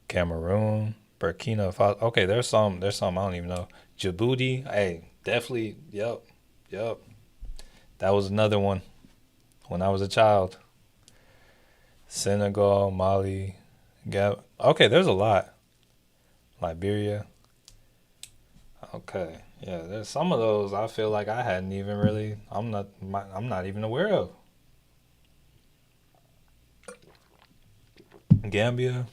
Cameroon, Burkina Faso. Okay, there's some I don't even know. Djibouti. Hey, definitely. Yep, yep. That was another one when I was a child. Senegal, Mali, Gab. Okay, there's a lot. Liberia. Okay, yeah. There's some of those I feel like I hadn't even really. I'm not even aware of. Gambia.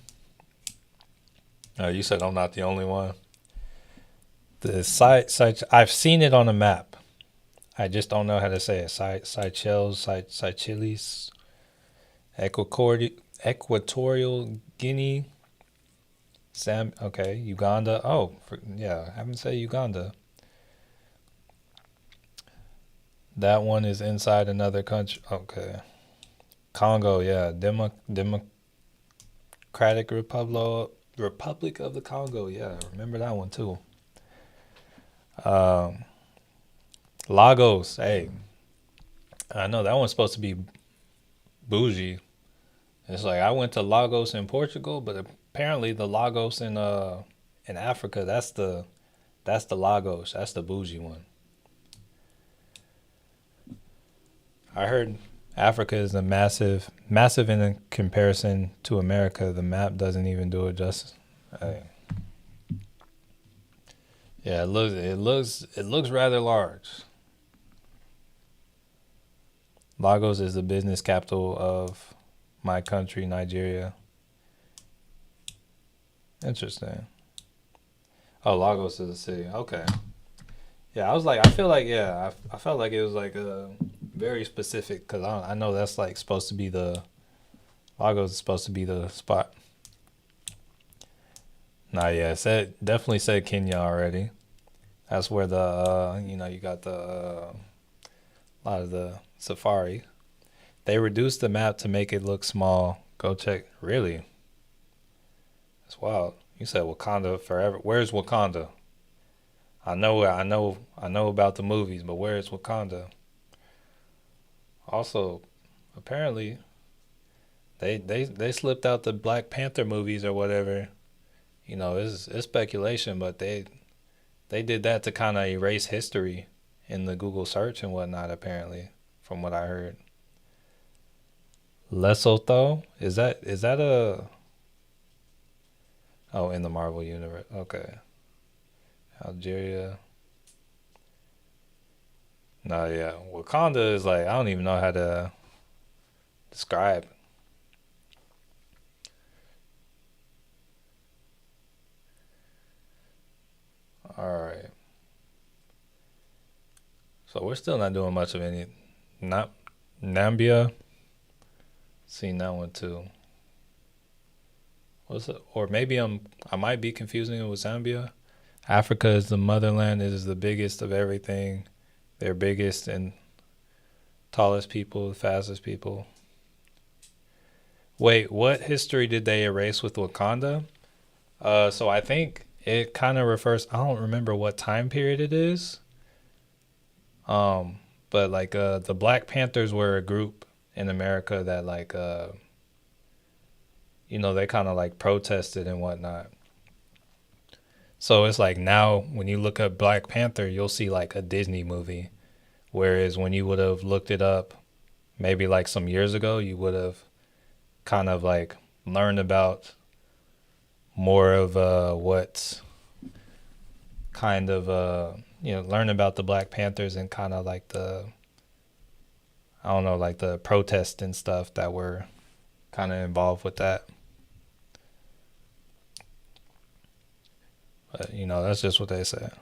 You said I'm not the only one. The site. I've seen it on a map. I just don't know how to say it. Seychelles, Seychelles, Equatorial Guinea, Okay, Uganda. Oh, yeah, I haven't said Uganda. That one is inside another country. Okay. Congo, yeah. Republic of the Congo. Yeah, remember that one too. Um, Lagos. Hey, I know that one's supposed to be bougie. It's like I went to Lagos in Portugal, but apparently the Lagos in Africa, that's the Lagos. That's the bougie one. I heard Africa is a massive in comparison to America. The map doesn't even do it justice. Hey, Yeah, it looks rather large. Lagos is the business capital of my country, Nigeria. Interesting. Oh, Lagos is a city. Okay. Yeah, I was like, I feel like, yeah, I felt like it was like a very specific because I know that's like supposed to be the Lagos is supposed to be the spot. Nah, yeah, said definitely said Kenya already. That's where the you got the a lot of the safari. They reduced the map to make it look small. Go check. Really? That's wild. You said Wakanda forever. Where's Wakanda? I know about the movies, but where's Wakanda? Also, apparently they slipped out the Black Panther movies or whatever. It's speculation, but they did that to kind of erase history in the Google search and whatnot. Apparently, from what I heard. Lesotho is that a oh in the Marvel universe? Okay, Algeria. No, yeah, Wakanda is like I don't even know how to describe. All right, so we're still not doing much of any. Not Nambia. Seen that one too. What's it? Or maybe I might be confusing it with Zambia. Africa is the motherland. It is the biggest of everything. They're biggest and tallest people, the fastest people. Wait, what history did they erase with Wakanda? So I think it kind of refers. I don't remember what time period it is. Um, but like the Black Panthers were a group in America that like they kind of like protested and whatnot. So it's like now when you look up Black Panther, you'll see like a Disney movie. Whereas when you would have looked it up maybe like some years ago, you would have kind of like learned about more of what kind of learn about the Black Panthers and kind of like the I don't know like the protests and stuff that were kind of involved with that. But that's just what they said.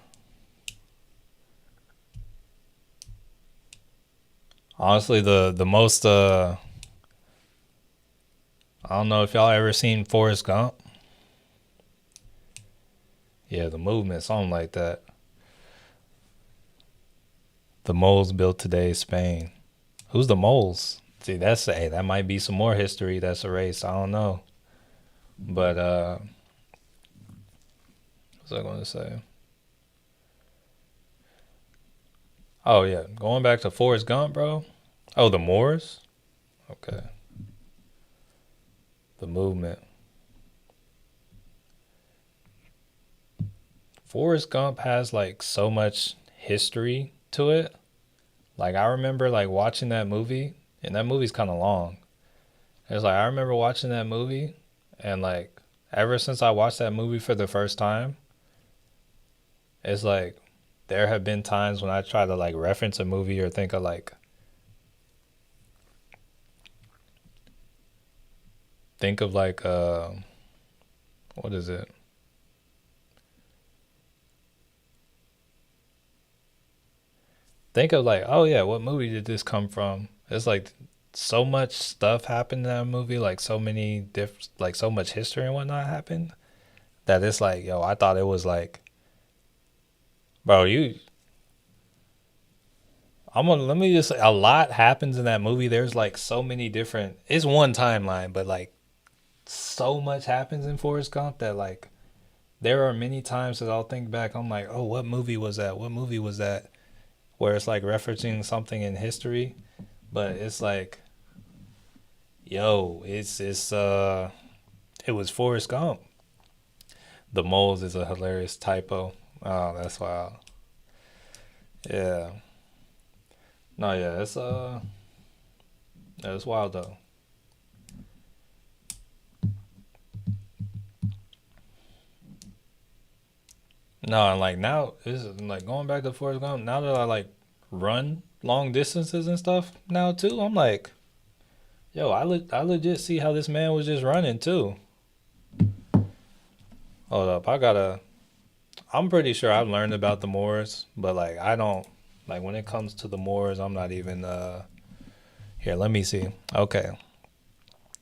Honestly, the most I don't know if y'all ever seen Forrest Gump. Yeah, the movement, something like that. The moles built today's Spain. Who's the moles? See, that might be some more history that's erased. I don't know. But what's I going to say? Oh yeah, going back to Forrest Gump, bro. Oh, the Moors. Okay, the movement. Forrest Gump has like so much history to it. Like I remember like watching that movie, and that movie's kind of long. It's like I remember watching that movie, and like ever since I watched that movie for the first time, it's like there have been times when I try to like reference a movie or think of like what is it? Think of like, oh yeah, what movie did this come from? It's like so much stuff happened in that movie, like so many like so much history and whatnot happened that it's like, yo, I thought it was like, bro, let me just say, a lot happens in that movie. There's like so many different. It's one timeline, but like so much happens in Forrest Gump that like there are many times that I'll think back. I'm like, oh, what movie was that? What movie was that? Where it's like referencing something in history, but it's like, yo, it was Forrest Gump. The moles is a hilarious typo. Oh, that's wild. Yeah. No, yeah, it's wild though. No, and like now it's like going back to Forrest Gump. Now that I like run long distances and stuff now too, I'm like, yo, I legit see how this man was just running too. Hold up, I gotta. I'm pretty sure I've learned about the Moors, but like I don't like when it comes to the Moors. I'm not even. Here, let me see. Okay,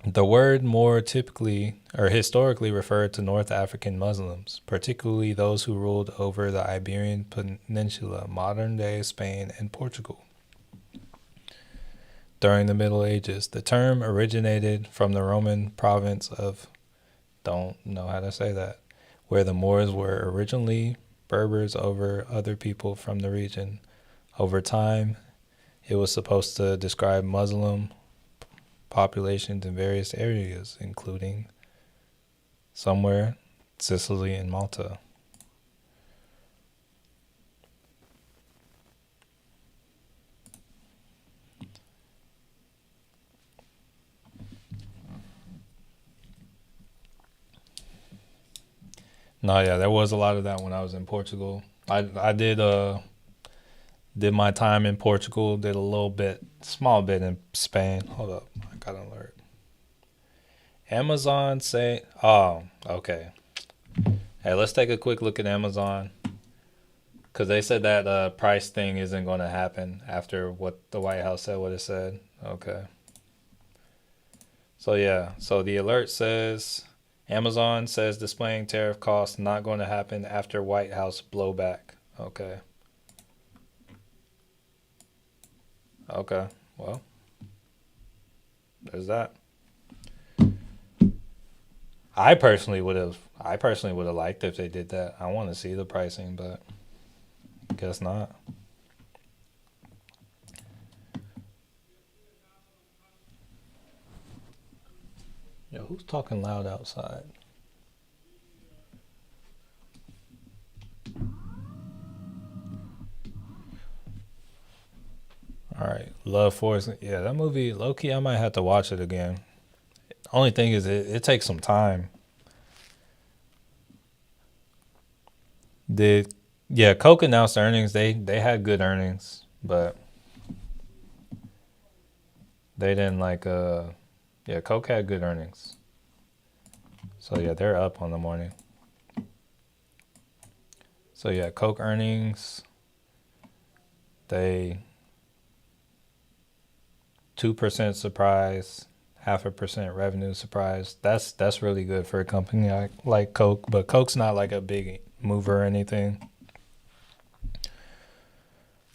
the word Moor typically or historically referred to North African Muslims, particularly those who ruled over the Iberian Peninsula, modern day Spain, and Portugal. During the Middle Ages, the term originated from the Roman province of, don't know how to say that, where the Moors were originally Berbers over other people from the region. Over time, it was supposed to describe Muslim populations in various areas, including somewhere Sicily and Malta. No, yeah, there was a lot of that when I was in Portugal. I did my time in Portugal, did a little bit, small bit in Spain. Hold up, I got an alert. Amazon say, oh, okay. Hey, let's take a quick look at Amazon because they said that price thing isn't going to happen after what the White House said, what it said. Okay. So yeah, so the alert says Amazon says displaying tariff costs not going to happen after White House blowback. Okay. Okay. Well, there's that. I personally would have liked if they did that. I want to see the pricing, but guess not. Yo, who's talking loud outside? All right, Love Force. Yeah, that movie, low key, I might have to watch it again. Only thing is, it takes some time. Did Yeah, Coke announced earnings. They had good earnings, but they didn't like yeah, Coke had good earnings. So yeah, they're up on the morning. So yeah, Coke earnings, they 2% surprise, 0.5% revenue surprise. That's really good for a company like Coke, but Coke's not like a big mover or anything.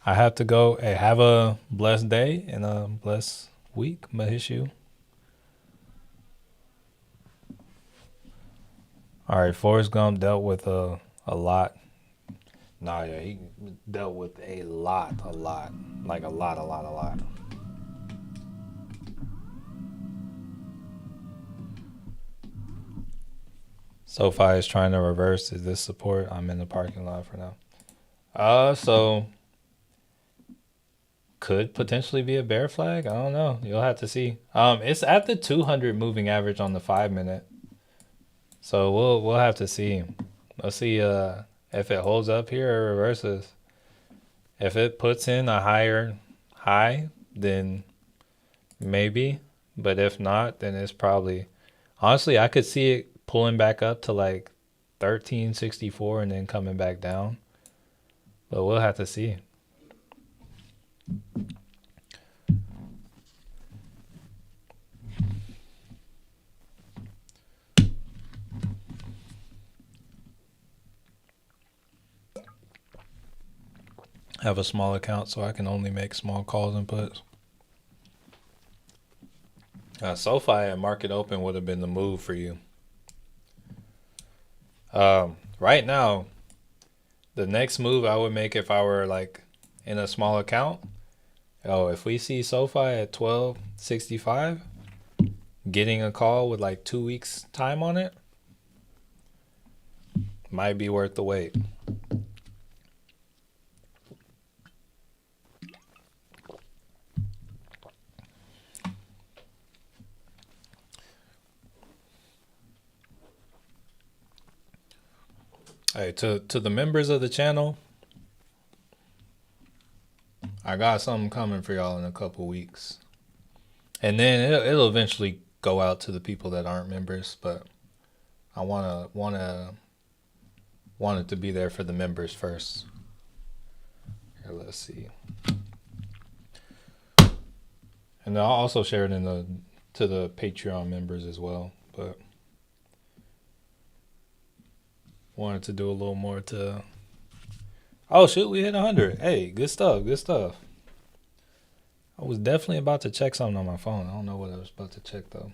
I have to go. Hey, have a blessed day and a blessed week, Mahishu. All right, Forrest Gump dealt with a lot. Nah, yeah, he dealt with a lot, like a lot. SoFi is trying to reverse. Is this support? I'm in the parking lot for now. So could potentially be a bear flag. I don't know. You'll have to see. It's at the 200 moving average on the 5 minute. So we'll have to see. Let's see if it holds up here or reverses. If it puts in a higher high, then maybe. But if not, then it's probably honestly I could see it pulling back up to like 1364 and then coming back down. But we'll have to see. I have a small account so I can only make small calls and puts. SoFi at market open would have been the move for you. Right now, the next move I would make if I were like in a small account. Oh, if we see SoFi at 1265, getting a call with like 2 weeks time on it might be worth the wait. Hey, to the members of the channel, I got something coming for y'all in a couple weeks, and then it'll eventually go out to the people that aren't members. But I want it to be there for the members first. Here, let's see, and I'll also share it to the Patreon members as well. But wanted to do a little more to. Oh shoot, we hit 100. Hey, good stuff. Good stuff. I was definitely about to check something on my phone. I don't know what I was about to check though.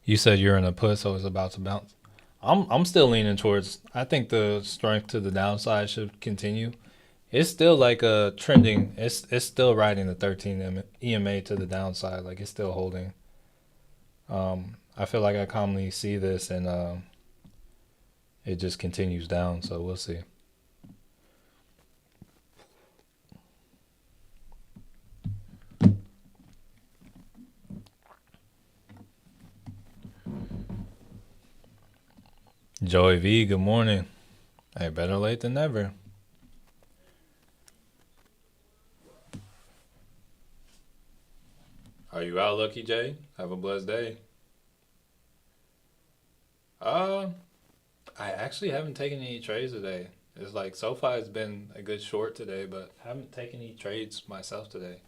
You said you're in a put, so it's about to bounce. I'm still leaning towards. I think the strength to the downside should continue. It's still like a trending. It's still riding the 13 EMA to the downside. Like it's still holding. I feel like I commonly see this, and it just continues down. So we'll see. Joey V, good morning. Hey, better late than never. Are you out, Lucky J? Have a blessed day. Uh, I actually haven't taken any trades today. It's like so far it's been a good short today, but haven't taken any trades myself today.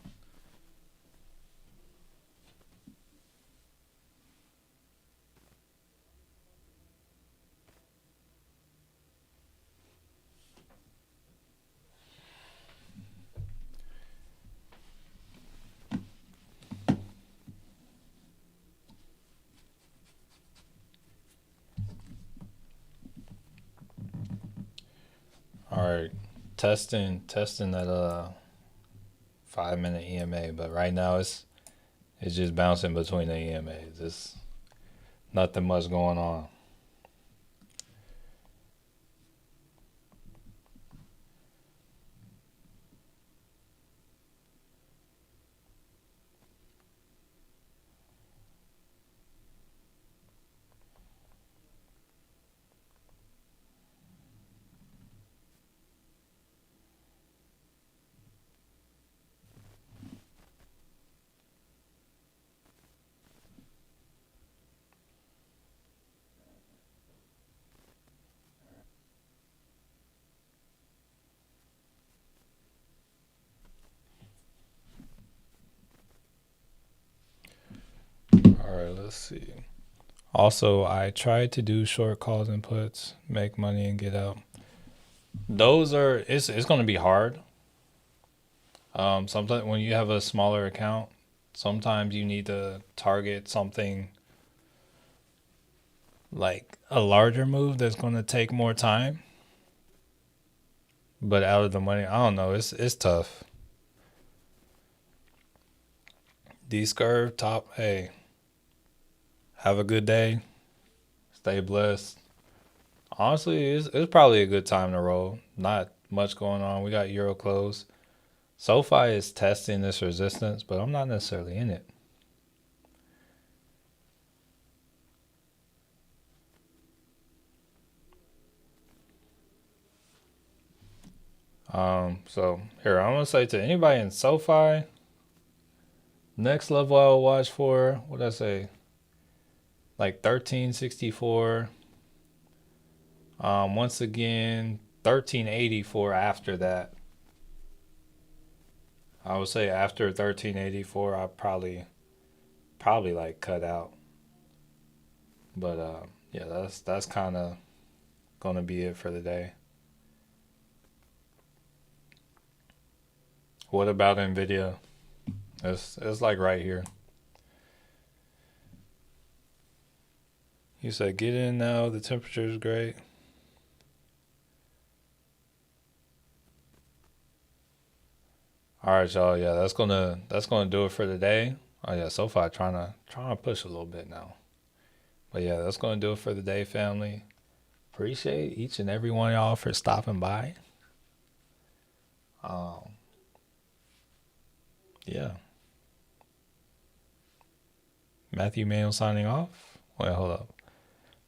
All right, testing that 5 minute EMA, but right now it's just bouncing between the EMAs. It's nothing much going on. All right, let's see. Also, I tried to do short calls and puts, make money and get out. Those are it's going to be hard. Sometimes when you have a smaller account, sometimes you need to target something like a larger move that's going to take more time. But out of the money, I don't know. It's tough. D Scurv top. Hey, have a good day. Stay blessed. Honestly, it's probably a good time to roll. Not much going on. We got Euro close. SoFi is testing this resistance, but I'm not necessarily in it. So here I'm gonna say to anybody in SoFi, next level I will watch for what I say, like 1364. Once again 1384 after that. I would say after 1384 I probably like cut out. But yeah, that's kind of gonna be it for the day. What about Nvidia? It's like right here. You said get in now. The temperature is great. All right, y'all. Yeah, that's gonna do it for the day. Oh yeah, so far trying to push a little bit now. But yeah, that's gonna do it for the day, family. Appreciate each and every one of y'all for stopping by. Um, yeah. Matthew Manuel signing off. Wait, hold up.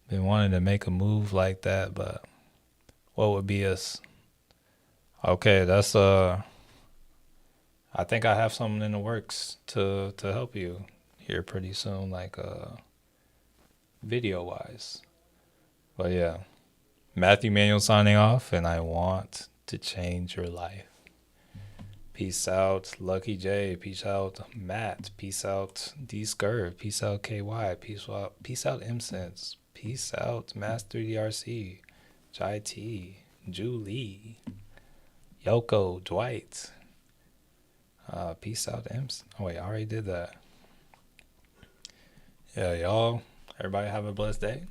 Been wanting to make a move like that, but what would be us? Okay, that's I think I have something in the works to help you here pretty soon, like video wise. But yeah, Matthew Manuel signing off, and I want to change your life. Peace out, Lucky J. Peace out, Matt. Peace out, D Scurv. Peace out, KY. Peace out, M-Sense. Peace out, Master DRC. Jai T. Julie. Yoko. Dwight. Peace out, M's. Oh, wait, I already did that. Yeah, y'all. Everybody have a blessed day.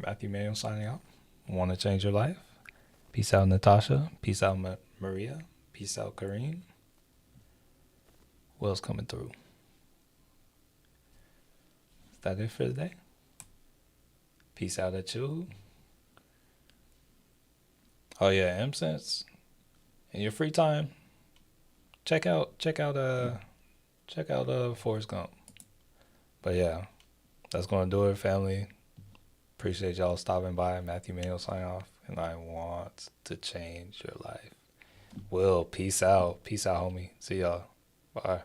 Matthew Manuel signing out. Want to change your life? Peace out, Natasha. Peace out, Maria. Peace out, Kareem. Will's coming through. Is that it for today? Peace out at you. Oh yeah, M-Sense. In your free time, check out Forrest Gump. But yeah, that's gonna do it, family. Appreciate y'all stopping by. Matthew Manuel sign off, and I want to change your life. Will, peace out. Peace out, homie. See y'all. Bye.